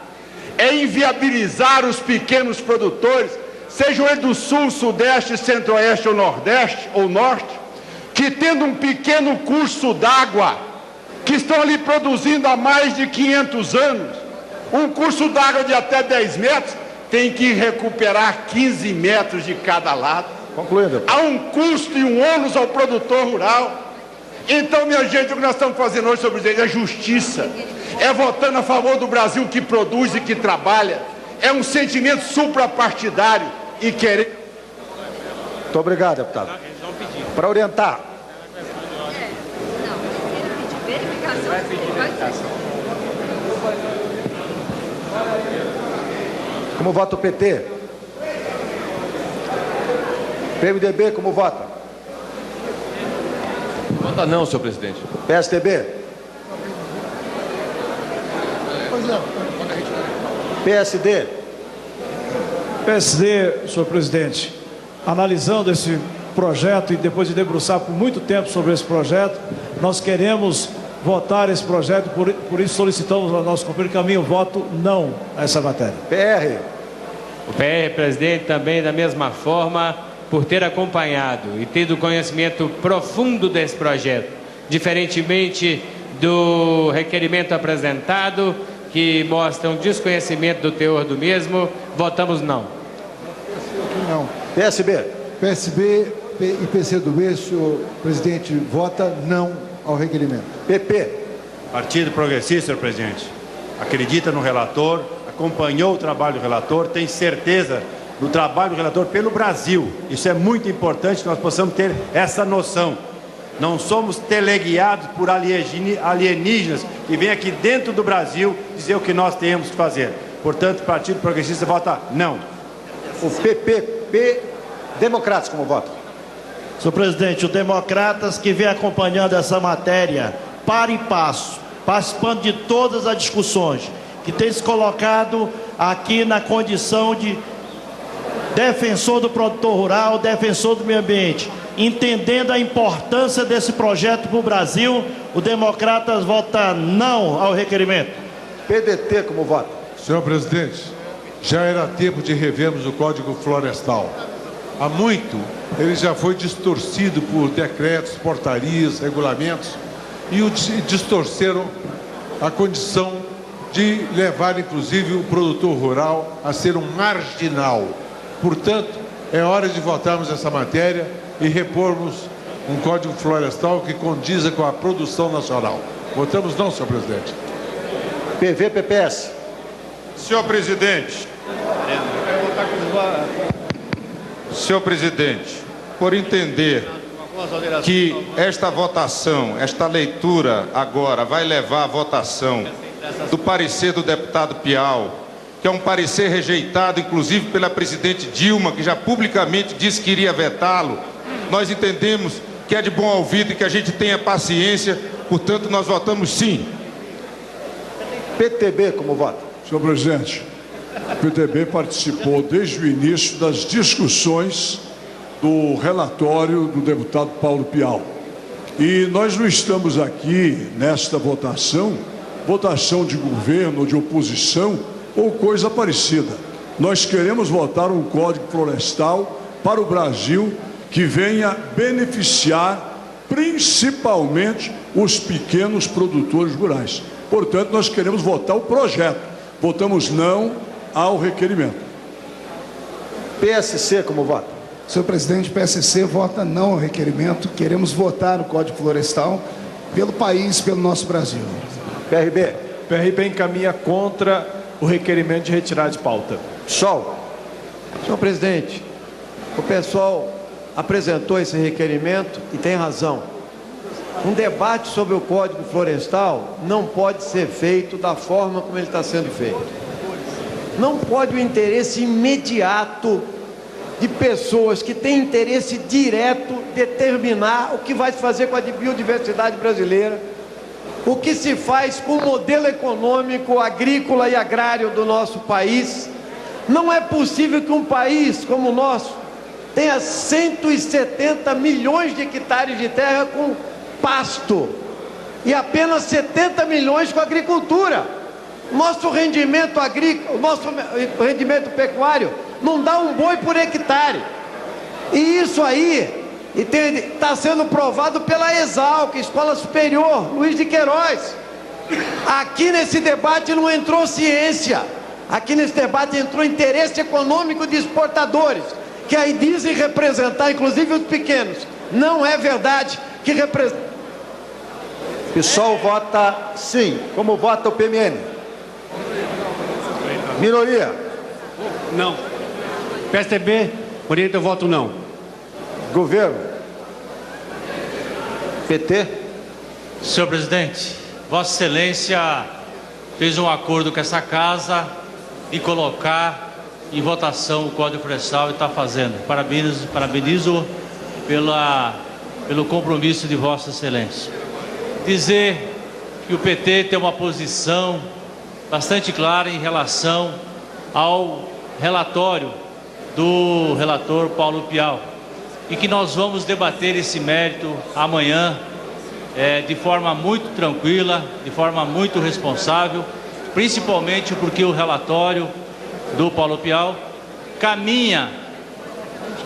É inviabilizar os pequenos produtores, sejam eles do sul, sudeste, centro-oeste ou nordeste ou norte, que tendo um pequeno curso d'água, que estão ali produzindo há mais de 500 anos, um curso d'água de até 10 metros, tem que recuperar 15 metros de cada lado. Concluindo. Há um custo e um ônus ao produtor rural. Então, minha gente, o que nós estamos fazendo hoje, senhor presidente, é justiça. É votando a favor do Brasil que produz e que trabalha. É um sentimento suprapartidário. e querer... Muito obrigado, deputado. Para orientar. Como vota o PT? PMDB, como vota? Vota não, senhor presidente. PSDB? PSD? PSD, senhor presidente, analisando esse projeto e depois de debruçar por muito tempo sobre esse projeto, nós queremos votar esse projeto, por isso solicitamos ao nosso companheiro caminho voto não a essa matéria. PR? O PR, presidente, também da mesma forma, por ter acompanhado e tido conhecimento profundo desse projeto, diferentemente do requerimento apresentado, que mostra um desconhecimento do teor do mesmo, votamos não. Não. PSB? PSB e PCdoB, senhor presidente, vota não ao requerimento. PP? Partido Progressista, senhor presidente, acredita no relator, acompanhou o trabalho do relator, tem certeza do trabalho do relator pelo Brasil. Isso é muito importante que nós possamos ter essa noção. Não somos teleguiados por alienígenas que vêm aqui dentro do Brasil dizer o que nós temos que fazer. Portanto, o Partido Progressista vota não. O PP, Democratas, como vota? Senhor presidente, o Democratas que vem acompanhando essa matéria, para e passo, participando de todas as discussões, que tem se colocado aqui na condição de defensor do produtor rural, defensor do meio ambiente, entendendo a importância desse projeto para o Brasil, o Democratas vota não ao requerimento. PDT, como vota? Senhor presidente, já era tempo de revermos o Código Florestal. Há muito ele já foi distorcido por decretos, portarias, regulamentos e distorceram a condição de levar, inclusive, o produtor rural a ser um marginal. Portanto, é hora de votarmos essa matéria e repormos um Código Florestal que condiza com a produção nacional. Votamos não, senhor presidente. PV, PPS. Senhor presidente, por entender que esta votação, esta leitura agora vai levar à votação do parecer do deputado Piau, que é um parecer rejeitado, inclusive pela presidente Dilma, que já publicamente disse que iria vetá-lo, nós entendemos que é de bom ouvido e que a gente tenha paciência, portanto nós votamos sim. PTB, como vota? Senhor presidente, o PTB participou desde o início das discussões do relatório do deputado Paulo Piau. E nós não estamos aqui nesta votação de governo, de oposição ou coisa parecida. Nós queremos votar um Código Florestal para o Brasil que venha beneficiar principalmente os pequenos produtores rurais. Portanto, nós queremos votar o projeto. Votamos não ao requerimento. PSC, como vota? Senhor presidente, o PSC vota não ao requerimento. Queremos votar o Código Florestal pelo país, pelo nosso Brasil. PRB. PRB encaminha contra o requerimento de retirada de pauta. Sol. Senhor presidente, o pessoal apresentou esse requerimento e tem razão. Um debate sobre o Código Florestal não pode ser feito da forma como ele está sendo feito. Não pode o interesse imediato de pessoas que têm interesse direto determinar o que vai se fazer com a biodiversidade brasileira, o que se faz com o modelo econômico, agrícola e agrário do nosso país. Não é possível que um país como o nosso tenha 170 milhões de hectares de terra com pasto e apenas 70 milhões com agricultura. Nosso rendimento agrícola, nosso rendimento pecuário não dá um boi por hectare. E isso aí está sendo provado pela Exalc, Escola Superior Luiz de Queiroz. Aqui nesse debate não entrou ciência, aqui nesse debate entrou interesse econômico de exportadores, que aí dizem representar inclusive os pequenos. Não é verdade que representa. PSOL vota sim. Como vota o PMN? Minoria? Não. PSDB, orienta o voto não. Governo. PT. Senhor presidente, Vossa Excelência fez um acordo com essa casa de colocar em votação o Código Florestal e está fazendo. Parabenizo pelo compromisso de Vossa Excelência. Dizer que o PT tem uma posição bastante clara em relação ao relatório do relator Paulo Pial e que nós vamos debater esse mérito amanhã de forma muito tranquila, de forma muito responsável, principalmente porque o relatório do Paulo Pial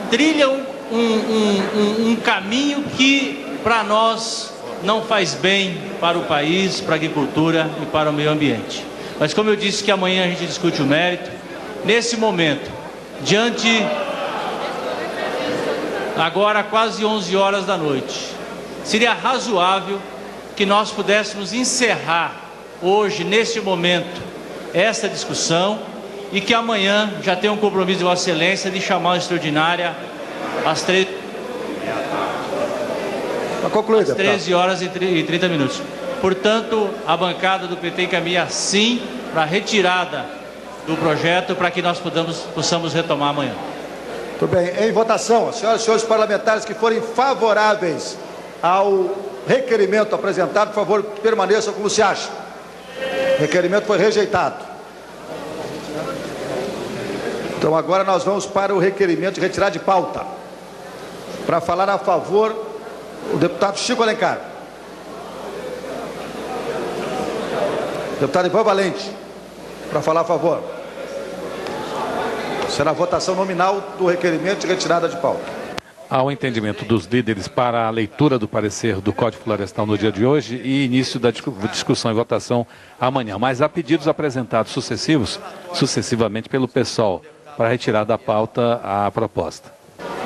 trilha um caminho que para nós não faz bem para o país, para a agricultura e para o meio ambiente. Mas como eu disse que amanhã a gente discute o mérito, nesse momento, agora quase 11 horas da noite, seria razoável que nós pudéssemos encerrar hoje, neste momento, essa discussão e que amanhã já tenha um compromisso de Vossa Excelência de chamar uma extraordinária às 13 horas e 30 minutos. Portanto, a bancada do PT encaminha sim para a retirada do projeto para que nós possamos retomar amanhã. Muito bem. Em votação, senhoras e senhores parlamentares que forem favoráveis ao requerimento apresentado, por favor, permaneçam como se acha. O requerimento foi rejeitado. Então agora nós vamos para o requerimento de retirada de pauta. Para falar a favor, o deputado Chico Alencar. Deputado Ivan Valente, para falar a favor. Será a votação nominal do requerimento de retirada de pauta. Há um entendimento dos líderes para a leitura do parecer do Código Florestal no dia de hoje e início da discussão e votação amanhã. Mas há pedidos apresentados sucessivamente pelo PSOL para retirar da pauta a proposta.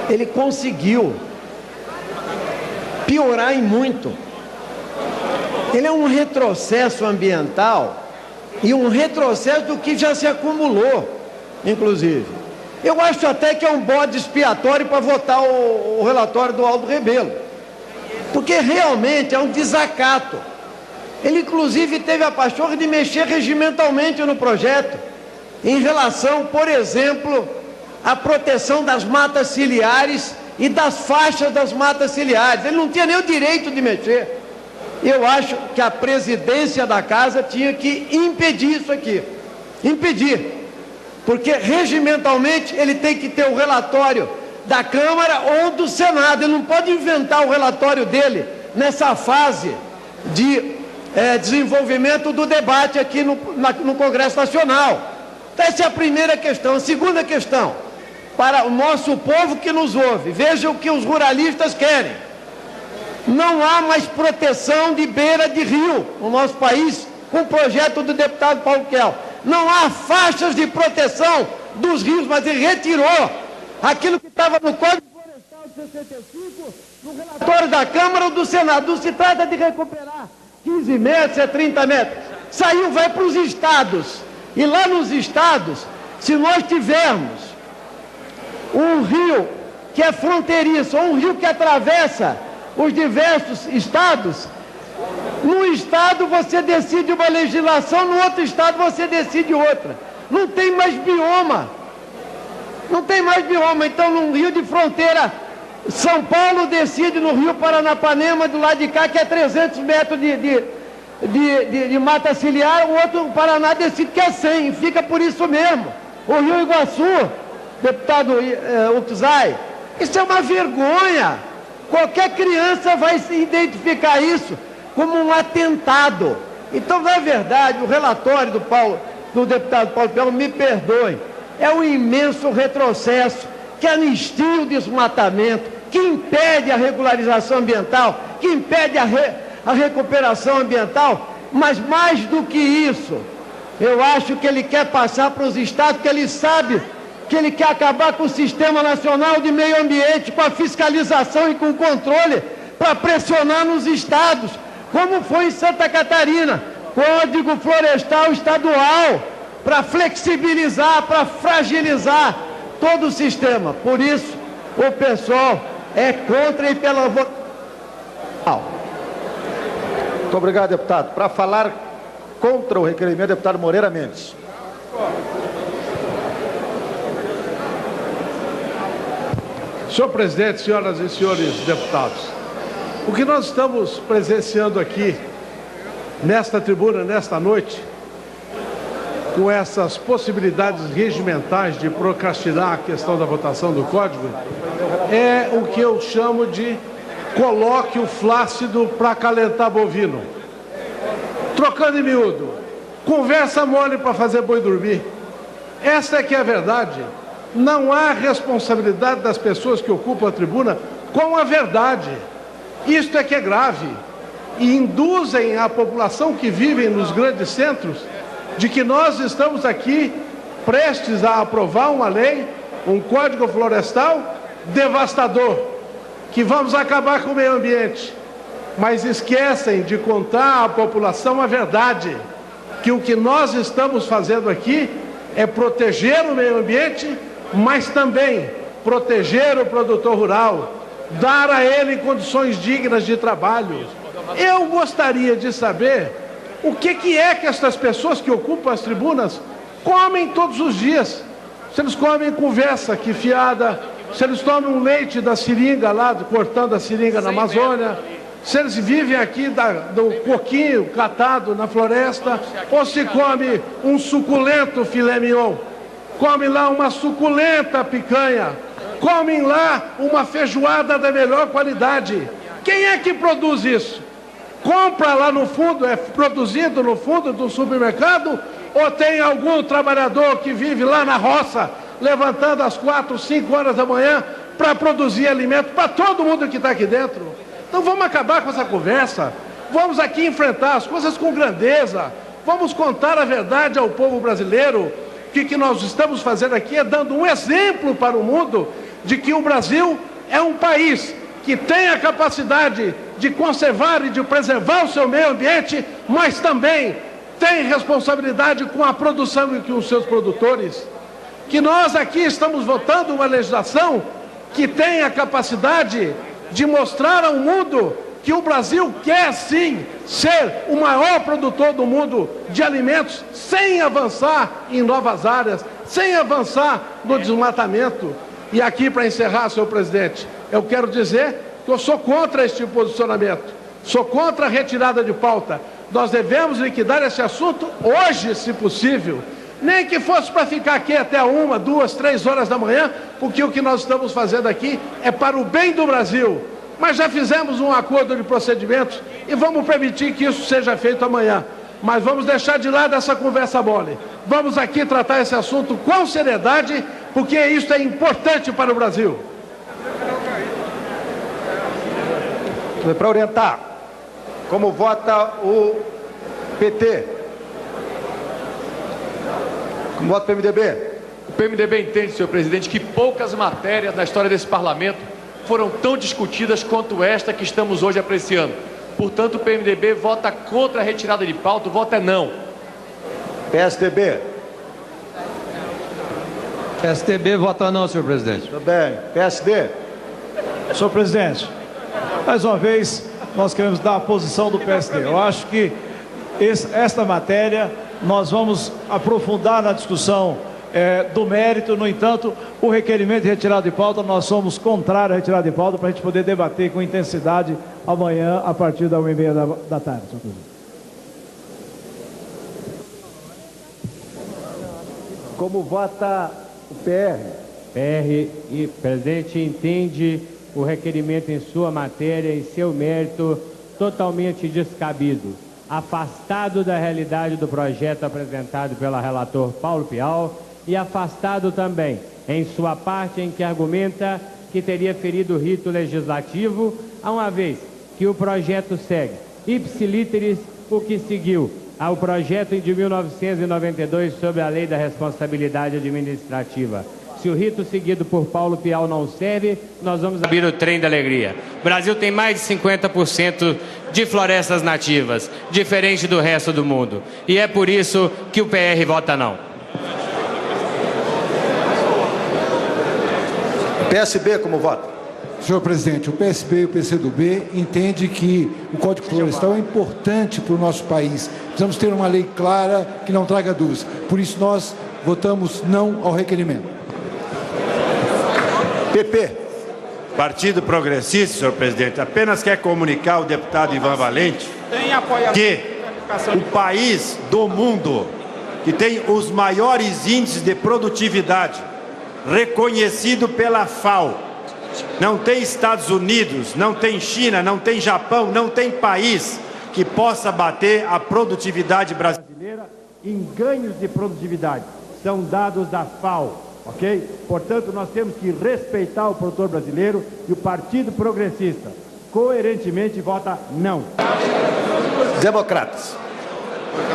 Ele conseguiu piorar em muito. Ele é um retrocesso ambiental e um retrocesso do que já se acumulou, inclusive. Eu acho até que é um bode expiatório para votar o relatório do Aldo Rebelo, porque realmente é um desacato. Ele, inclusive, teve a pachorra de mexer regimentalmente no projeto, em relação, por exemplo, à proteção das matas ciliares e das faixas das matas ciliares. Ele não tinha nem o direito de mexer. Eu acho que a presidência da casa tinha que impedir isso aqui. Impedir. Porque regimentalmente ele tem que ter o relatório da Câmara ou do Senado. Ele não pode inventar o relatório dele nessa fase de desenvolvimento do debate aqui no Congresso Nacional. Então, essa é a primeira questão. A segunda questão, para o nosso povo que nos ouve, veja o que os ruralistas querem. Não há mais proteção de beira de rio no nosso país com o projeto do deputado Paulo Pial. Não há faixas de proteção dos rios, mas ele retirou aquilo que estava no Código Florestal de 65, no relatório da Câmara ou do Senado. Não se trata de recuperar 15 metros, 30 metros. Saiu, vai para os estados. E lá nos estados, se nós tivermos um rio que é fronteiriço, ou um rio que atravessa os diversos estados, num estado você decide uma legislação, no outro estado você decide outra. Não tem mais bioma. Não tem mais bioma. Então, num rio de fronteira, São Paulo decide no rio Paranapanema, do lado de cá, que é 300 metros de mata ciliar, o outro, o Paraná, decide que é 100, fica por isso mesmo. O Rio Iguaçu, deputado Uczai, isso é uma vergonha. Qualquer criança vai identificar isso como um atentado. Então, na verdade, o relatório do deputado Paulo Pial, me perdoe, é um imenso retrocesso que anistia o desmatamento, que impede a regularização ambiental, que impede a recuperação ambiental, mas mais do que isso, eu acho que ele quer passar para os estados, porque ele sabe que ele quer acabar com o Sistema Nacional de Meio Ambiente, com a fiscalização e com o controle, para pressionar nos estados, como foi em Santa Catarina, Código Florestal Estadual, para flexibilizar, para fragilizar, todo o sistema. Por isso, o pessoal é contra e pela votação. Muito obrigado, deputado. Para falar contra o requerimento, deputado Moreira Mendes. Senhor presidente, senhoras e senhores deputados, o que nós estamos presenciando aqui, nesta tribuna, nesta noite, com essas possibilidades regimentais de procrastinar a questão da votação do Código, é o que eu chamo de colóquio flácido para calentar bovino. Trocando em miúdo, conversa mole para fazer boi dormir. Essa é que é a verdade. Não há responsabilidade das pessoas que ocupam a tribuna com a verdade. Isto é que é grave. E induzem a população que vive nos grandes centros de que nós estamos aqui prestes a aprovar uma lei, um Código Florestal devastador, que vamos acabar com o meio ambiente. Mas esquecem de contar à população a verdade, que o que nós estamos fazendo aqui é proteger o meio ambiente, mas também proteger o produtor rural, dar a ele condições dignas de trabalho. Eu gostaria de saber o que é que essas pessoas que ocupam as tribunas comem todos os dias. Se eles comem conversa aqui fiada, se eles tomam leite da seringa lá, cortando a seringa na Amazônia, se eles vivem aqui do coquinho catado na floresta, ou se come um suculento filé mignon, come lá uma suculenta picanha, comem lá uma feijoada da melhor qualidade. Quem é que produz isso? Compra lá no fundo, é produzido no fundo do supermercado, ou tem algum trabalhador que vive lá na roça, levantando às 4, 5 horas da manhã para produzir alimento para todo mundo que está aqui dentro? Então vamos acabar com essa conversa, vamos aqui enfrentar as coisas com grandeza, vamos contar a verdade ao povo brasileiro, que o que nós estamos fazendo aqui é dando um exemplo para o mundo de que o Brasil é um país que tem a capacidade de conservar e de preservar o seu meio ambiente, mas também tem responsabilidade com a produção e com os seus produtores. Que nós aqui estamos votando uma legislação que tem a capacidade de mostrar ao mundo que o Brasil quer sim ser o maior produtor do mundo de alimentos, sem avançar em novas áreas, sem avançar no desmatamento. E aqui, para encerrar, senhor presidente, eu quero dizer que eu sou contra este posicionamento, sou contra a retirada de pauta. Nós devemos liquidar esse assunto hoje, se possível, nem que fosse para ficar aqui até 1, 2, 3 horas da manhã, porque o que nós estamos fazendo aqui é para o bem do Brasil. Mas já fizemos um acordo de procedimentos e vamos permitir que isso seja feito amanhã. Mas vamos deixar de lado essa conversa mole. Vamos aqui tratar esse assunto com seriedade, porque isso é importante para o Brasil. Para orientar, como vota o PT? Como vota o PMDB? O PMDB entende, senhor presidente, que poucas matérias na história desse parlamento foram tão discutidas quanto esta que estamos hoje apreciando. Portanto, o PMDB vota contra a retirada de pauta, o voto é não. PSDB? PSDB vota não, senhor presidente. Tudo bem. PSD? Senhor presidente, mais uma vez, nós queremos dar a posição do PSD. Eu acho que esta matéria nós vamos aprofundar na discussão do mérito. No entanto, o requerimento de retirada de pauta, nós somos contrários à retirada de pauta para a gente poder debater com intensidade amanhã a partir da 1h30 da tarde, senhor presidente. Como vota o PR? E presidente entende o requerimento em sua matéria e seu mérito totalmente descabido, afastado da realidade do projeto apresentado pela relator Paulo Pial e afastado também em sua parte em que argumenta que teria ferido o rito legislativo, uma vez que o projeto segue ipsiliteris o que seguiu ao projeto de 1992 sobre a Lei da Responsabilidade Administrativa. Se o rito seguido por Paulo Pial não serve, nós vamos abrir o trem da alegria. O Brasil tem mais de 50% de florestas nativas, diferente do resto do mundo. E é por isso que o PR vota não. PSB, como vota? Senhor presidente, o PSB e o PCdoB entendem que o Código Florestal é importante para o nosso país. Precisamos ter uma lei clara que não traga dúvidas. Por isso nós votamos não ao requerimento. PP. Partido Progressista, senhor presidente, apenas quer comunicar ao deputado Ivan Valente que o país do mundo que tem os maiores índices de produtividade, reconhecido pela FAO, não tem Estados Unidos, não tem China, não tem Japão, não tem país que possa bater a produtividade brasileira em ganhos de produtividade. São dados da FAO, ok? Portanto, nós temos que respeitar o produtor brasileiro e o Partido Progressista, coerentemente, vota não. Democratas.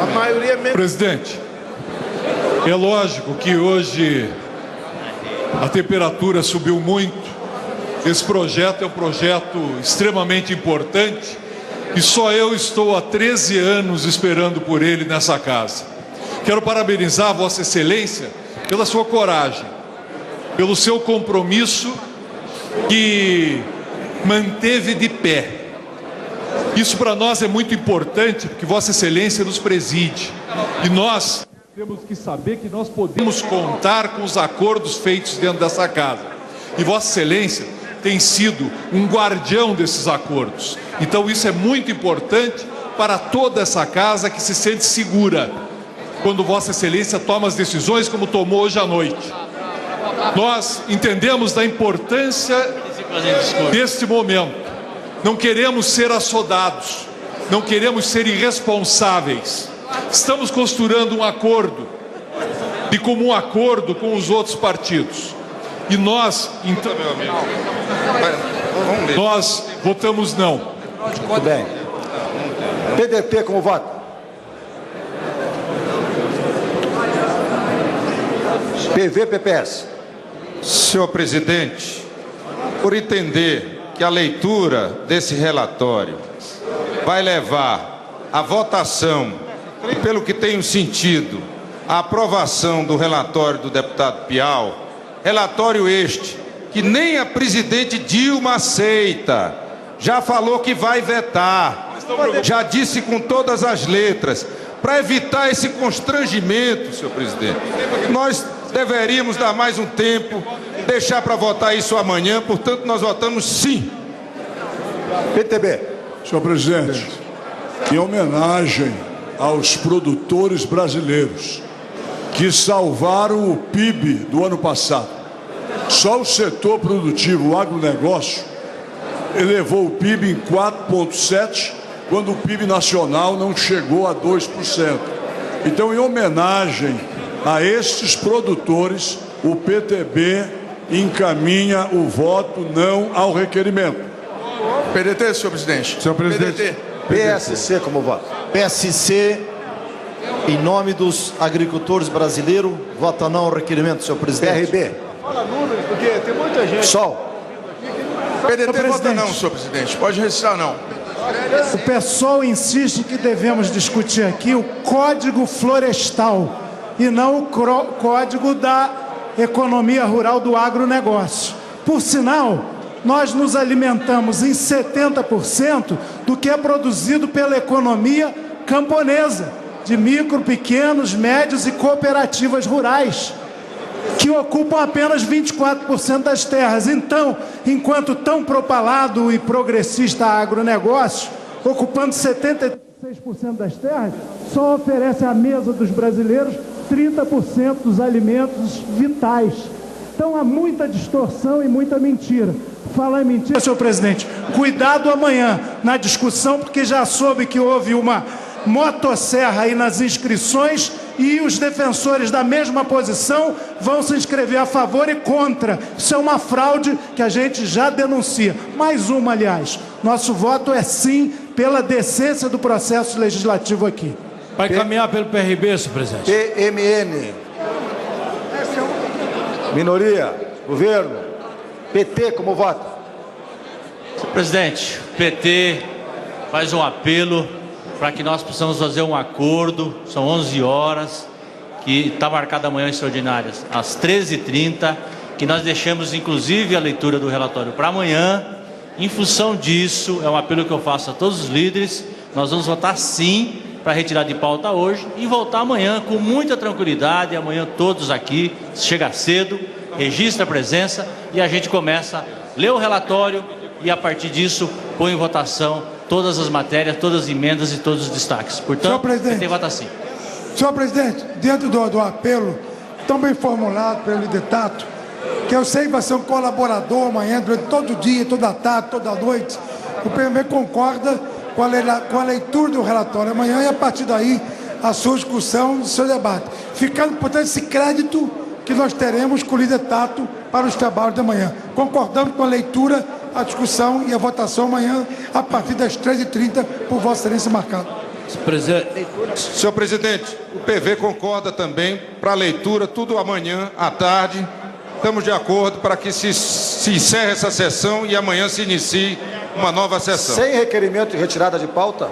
A maioria... Presidente, é lógico que hoje a temperatura subiu muito. Esse projeto é um projeto extremamente importante e só eu estou há 13 anos esperando por ele nessa casa. Quero parabenizar Vossa Excelência pela sua coragem, pelo seu compromisso que manteve de pé. Isso para nós é muito importante, porque Vossa Excelência nos preside. E nós temos que saber que nós podemos contar com os acordos feitos dentro dessa casa. E Vossa Excelência tem sido um guardião desses acordos. Então isso é muito importante para toda essa casa que se sente segura quando Vossa Excelência toma as decisões como tomou hoje à noite. Nós entendemos da importância deste momento. Não queremos ser assodados, não queremos ser irresponsáveis. Estamos costurando um acordo, de comum acordo com os outros partidos. E nós, então, meu amigo, nós votamos não. Muito bem. PDT, como voto? PV, PPS. Senhor presidente, por entender que a leitura desse relatório vai levar à votação, pelo que tenho sentido, a aprovação do relatório do deputado Piau, relatório este que nem a presidente Dilma aceita, já falou que vai vetar, já disse com todas as letras. Para evitar esse constrangimento, senhor presidente, nós deveríamos dar mais um tempo, deixar para votar isso amanhã, portanto nós votamos sim. PTB. Senhor presidente, em homenagem aos produtores brasileiros que salvaram o PIB do ano passado, só o setor produtivo, o agronegócio, elevou o PIB em 4,7%, quando o PIB nacional não chegou a 2%. Então, em homenagem a estes produtores, o PTB encaminha o voto não ao requerimento. PDT, senhor presidente. Senhor presidente. PSC, como voto? PSC, em nome dos agricultores brasileiros, vota não ao requerimento, senhor presidente. PRB. Fala números, porque tem muita gente. Sol. PDT vota não, senhor presidente. Pode registrar não. O pessoal insiste que devemos discutir aqui o Código Florestal e não o Código da Economia Rural do Agronegócio. Por sinal, nós nos alimentamos em 70% do que é produzido pela economia camponesa, de micro, pequenos, médios e cooperativas rurais, que ocupam apenas 24% das terras. Então, enquanto tão propalado e progressista agronegócio, ocupando 76% das terras, só oferece à mesa dos brasileiros 30% dos alimentos vitais. Então há muita distorção e muita mentira. Falar em mentira, senhor presidente, cuidado amanhã na discussão, porque já soube que houve uma motosserra aí nas inscrições e os defensores da mesma posição vão se inscrever a favor e contra. Isso é uma fraude que a gente já denuncia. Mais uma, aliás. Nosso voto é sim pela decência do processo legislativo aqui. Vai caminhar pelo PRB, senhor presidente. PMN. Minoria. Governo. PT, como voto? Senhor presidente, o PT faz um apelo para que nós possamos fazer um acordo. São 11 horas, que está marcada amanhã extraordinárias, às 13h30, que nós deixemos inclusive a leitura do relatório para amanhã. Em função disso, é um apelo que eu faço a todos os líderes, nós vamos votar sim para retirar de pauta hoje e voltar amanhã com muita tranquilidade. Amanhã todos aqui, chega cedo, registra a presença e a gente começa a ler o relatório e a partir disso põe em votação todas as matérias, todas as emendas e todos os destaques. Portanto, tem votar sim. Senhor presidente, dentro do apelo tão bem formulado pelo líder Tato, que eu sei que vai ser um colaborador amanhã, durante todo o dia, toda a tarde, toda a noite, o PMB concorda com a leitura do relatório amanhã e a partir daí a sua discussão, o seu debate. Ficando, portanto, esse crédito que nós teremos com o líder Tato para os trabalhos da manhã. Concordamos com a leitura, a discussão e a votação amanhã, a partir das 13h30, por Vossa Excelência marcado. Senhor presidente, o PV concorda também para a leitura, tudo amanhã à tarde. Estamos de acordo para que se encerre essa sessão e amanhã se inicie uma nova sessão. Sem requerimento de retirada de pauta?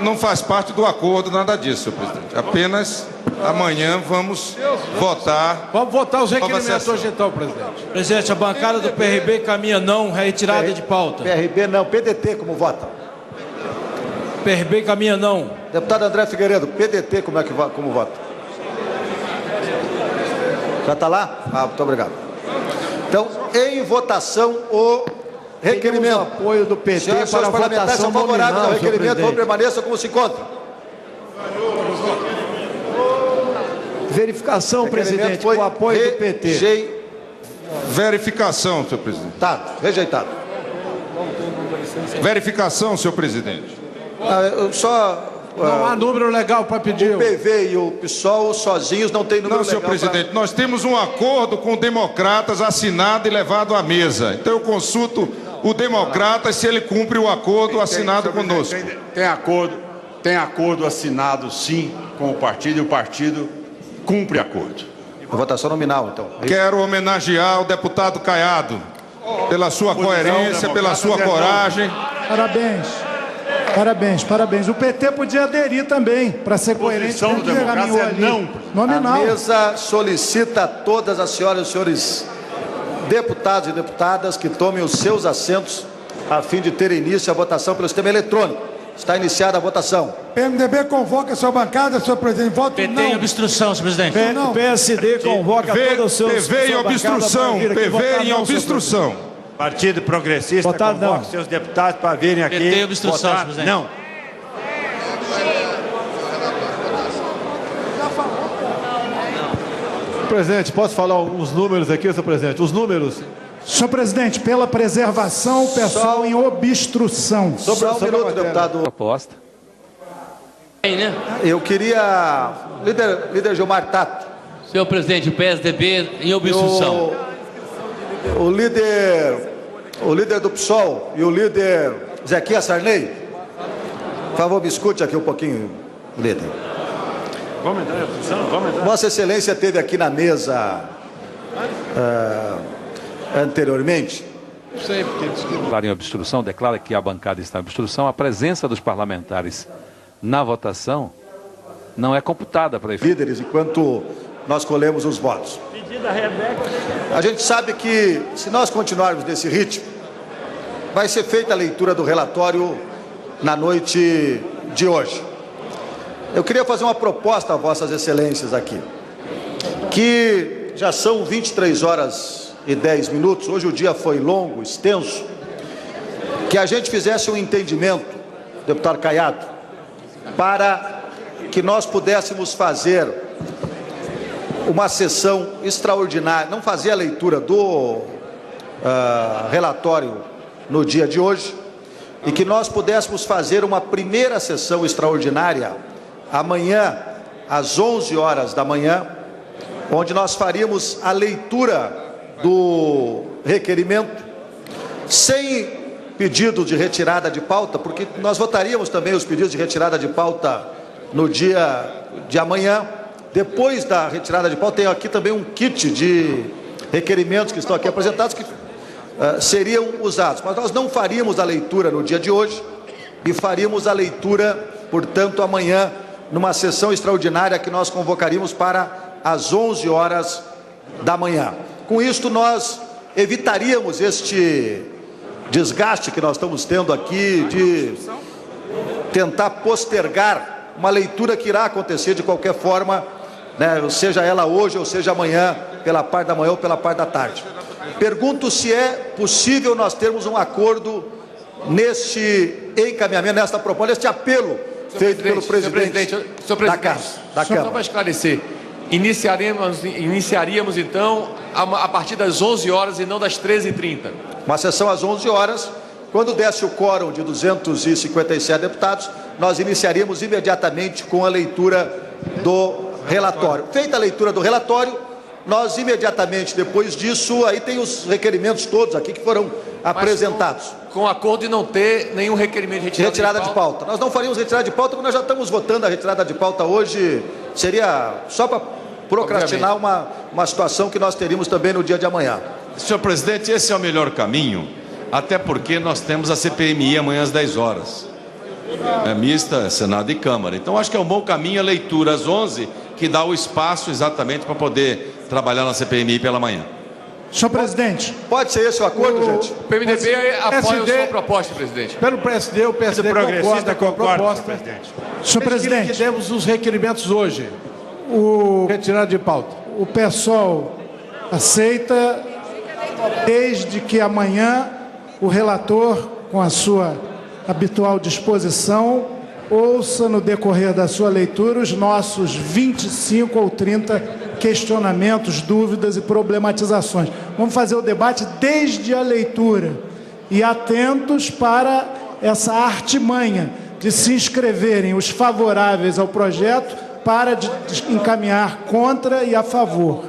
Não faz parte do acordo nada disso, senhor presidente. Apenas amanhã vamos votar. Vamos votar os requerimentos hoje então, presidente. Presidente, a bancada do PRB caminha não, retirada de pauta. PRB não, PDT como vota? PRB caminha não. Deputado André Figueiredo, PDT como vota? Já está lá? Muito obrigado. Então, em votação, o requerimento. O apoio do PT para a votação favorável ao requerimento, não permaneça como se encontra. Verificação, presidente, com o apoio do PT. Verificação, senhor presidente. Tá, rejeitado. Verificação, senhor presidente. Não há número legal para pedir. O PV e o PSOL sozinhos não tem número legal. Não, senhor presidente, nós temos um acordo com democratas assinado e levado à mesa. Então eu consulto o democrata se ele cumpre o acordo assinado conosco. Tem acordo assinado sim com o partido e o partido cumpre acordo. Votação nominal, então. Quero homenagear o deputado Caiado pela sua coerência, pela sua coragem. Parabéns. O PT podia aderir também, para ser coerente. A posição do democrata é não. Nominal. A mesa solicita a todas as senhoras e senhores deputados e deputadas que tomem os seus assentos a fim de ter início a votação pelo sistema eletrônico. Está iniciada a votação. PMDB convoca a sua bancada, senhor presidente. Voto PT não. em obstrução, senhor presidente. Não. PSD convoca todos os seus... PV em obstrução. PV em obstrução. Partido Progressista convoca seus deputados para virem aqui PT em obstrução, votar. senhor presidente. Não. Presidente, posso falar uns números aqui, senhor presidente? Os números... Senhor presidente, pela preservação, o pessoal em obstrução. Só um minuto, deputado. Proposta. Eu queria... Líder Gilmar Tato. Senhor presidente, o PSDB em obstrução. O líder do PSOL e o líder Zequinha Sarney. Por favor, me escute aqui um pouquinho, líder. Vamos entrar em obstrução? Vossa Excelência esteve aqui na mesa anteriormente. Declara em obstrução, declara que a bancada está em obstrução. A presença dos parlamentares na votação não é computada para efeito. Líderes, enquanto nós colhemos os votos. A gente sabe que, se nós continuarmos nesse ritmo, vai ser feita a leitura do relatório na noite de hoje. Eu queria fazer uma proposta a Vossas Excelências aqui, que já são 23h10, hoje o dia foi longo, extenso, que a gente fizesse um entendimento, deputado Caiado, para que nós pudéssemos fazer uma sessão extraordinária, não fazer a leitura do relatório no dia de hoje, e que nós pudéssemos fazer uma primeira sessão extraordinária amanhã, às 11h da manhã, onde nós faríamos a leitura do requerimento, sem pedido de retirada de pauta, porque nós votaríamos também os pedidos de retirada de pauta no dia de amanhã. Depois da retirada de pauta, tem aqui também um kit de requerimentos que estão aqui apresentados, que seriam usados. Mas nós não faríamos a leitura no dia de hoje e faríamos a leitura, portanto, amanhã, numa sessão extraordinária que nós convocaríamos para as 11h da manhã. Com isto, nós evitaríamos este desgaste que nós estamos tendo aqui de tentar postergar uma leitura que irá acontecer de qualquer forma, né, seja ela hoje ou seja amanhã, pela parte da manhã ou pela parte da tarde. Pergunto se é possível nós termos um acordo neste encaminhamento, nesta proposta, neste apelo feito pelo presidente da Câmara. Só para esclarecer, iniciaríamos então a partir das 11 horas e não das 13h30. Uma sessão às 11 horas, quando desse o quórum de 257 deputados, nós iniciaríamos imediatamente com a leitura do relatório. Feita a leitura do relatório, nós imediatamente depois disso, aí tem os requerimentos todos aqui que foram apresentados. Com acordo de não ter nenhum requerimento de retirada de pauta. Nós não faríamos retirada de pauta, porque nós já estamos votando a retirada de pauta hoje. Seria só para procrastinar uma situação que nós teríamos também no dia de amanhã. Senhor presidente, esse é o melhor caminho, até porque nós temos a CPMI amanhã às 10 horas. É mista, Senado e Câmara. Então acho que é um bom caminho a leitura às 11, que dá o espaço exatamente para poder trabalhar na CPMI pela manhã. Senhor presidente. Pode ser esse o acordo, gente? O PMDB apoia a sua proposta, presidente. Pelo PSD, o PSD concorda com a proposta. Presidente. Senhor presidente. Que temos os requerimentos hoje. Retirada de pauta. O PSOL aceita, desde que amanhã o relator, com a sua habitual disposição, ouça no decorrer da sua leitura os nossos 25 ou 30 questionamentos, dúvidas e problematizações. Vamos fazer o debate desde a leitura e atentos para essa artimanha de se inscreverem os favoráveis ao projeto para encaminhar contra e a favor.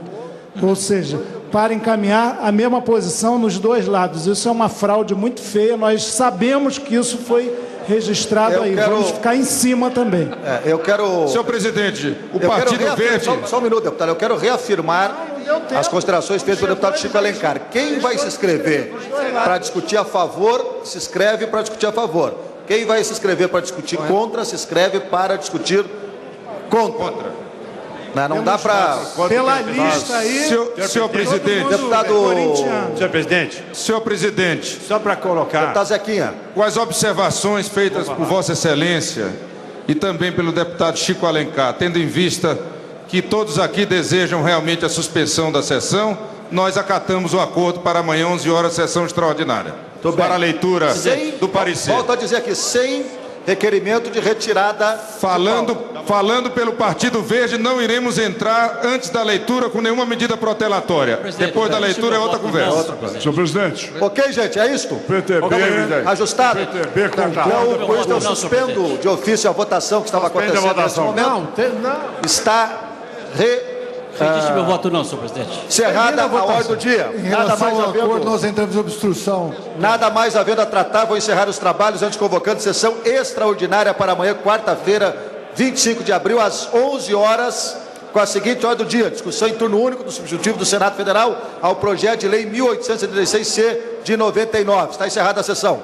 Ou seja, para encaminhar a mesma posição nos dois lados. Isso é uma fraude muito feia, nós sabemos que isso foi registrado aí. Vamos ficar em cima também. Eu quero... Senhor presidente, o Partido Verde... Só um minuto, deputado. Eu quero reafirmar as considerações feitas pelo deputado Chico Alencar. Quem vai se inscrever para discutir a favor, se inscreve para discutir a favor. Quem vai se inscrever para discutir contra, se inscreve para discutir contra. Não dá para... Pela lista aí... Senhor presidente... Senhor presidente... Só para colocar... Deputado Zequinha. Com as observações feitas por Vossa Excelência e também pelo deputado Chico Alencar, tendo em vista que todos aqui desejam realmente a suspensão da sessão, nós acatamos o acordo para amanhã, 11 horas, sessão extraordinária. Para a leitura do parecer. Volto a dizer aqui, sem requerimento de retirada. Falando pelo Partido Verde, não iremos entrar antes da leitura com nenhuma medida protelatória. Depois da leitura é outra conversa. Senhor presidente. Ok, gente, é isto? PTB. Ajustado? PTB Então, por isso eu suspendo de ofício a votação que estava acontecendo nesse momento. Está Acredite meu voto não, senhor presidente. Encerrada a ordem do dia. Em relação ao acordo, nós entramos em obstrução. Nada mais havendo a tratar, vou encerrar os trabalhos antes convocando sessão extraordinária para amanhã, quarta-feira, 25 de abril, às 11 horas, com a seguinte ordem do dia: discussão em turno único do substitutivo do Senado Federal ao projeto de lei 1836-C de 99. Está encerrada a sessão.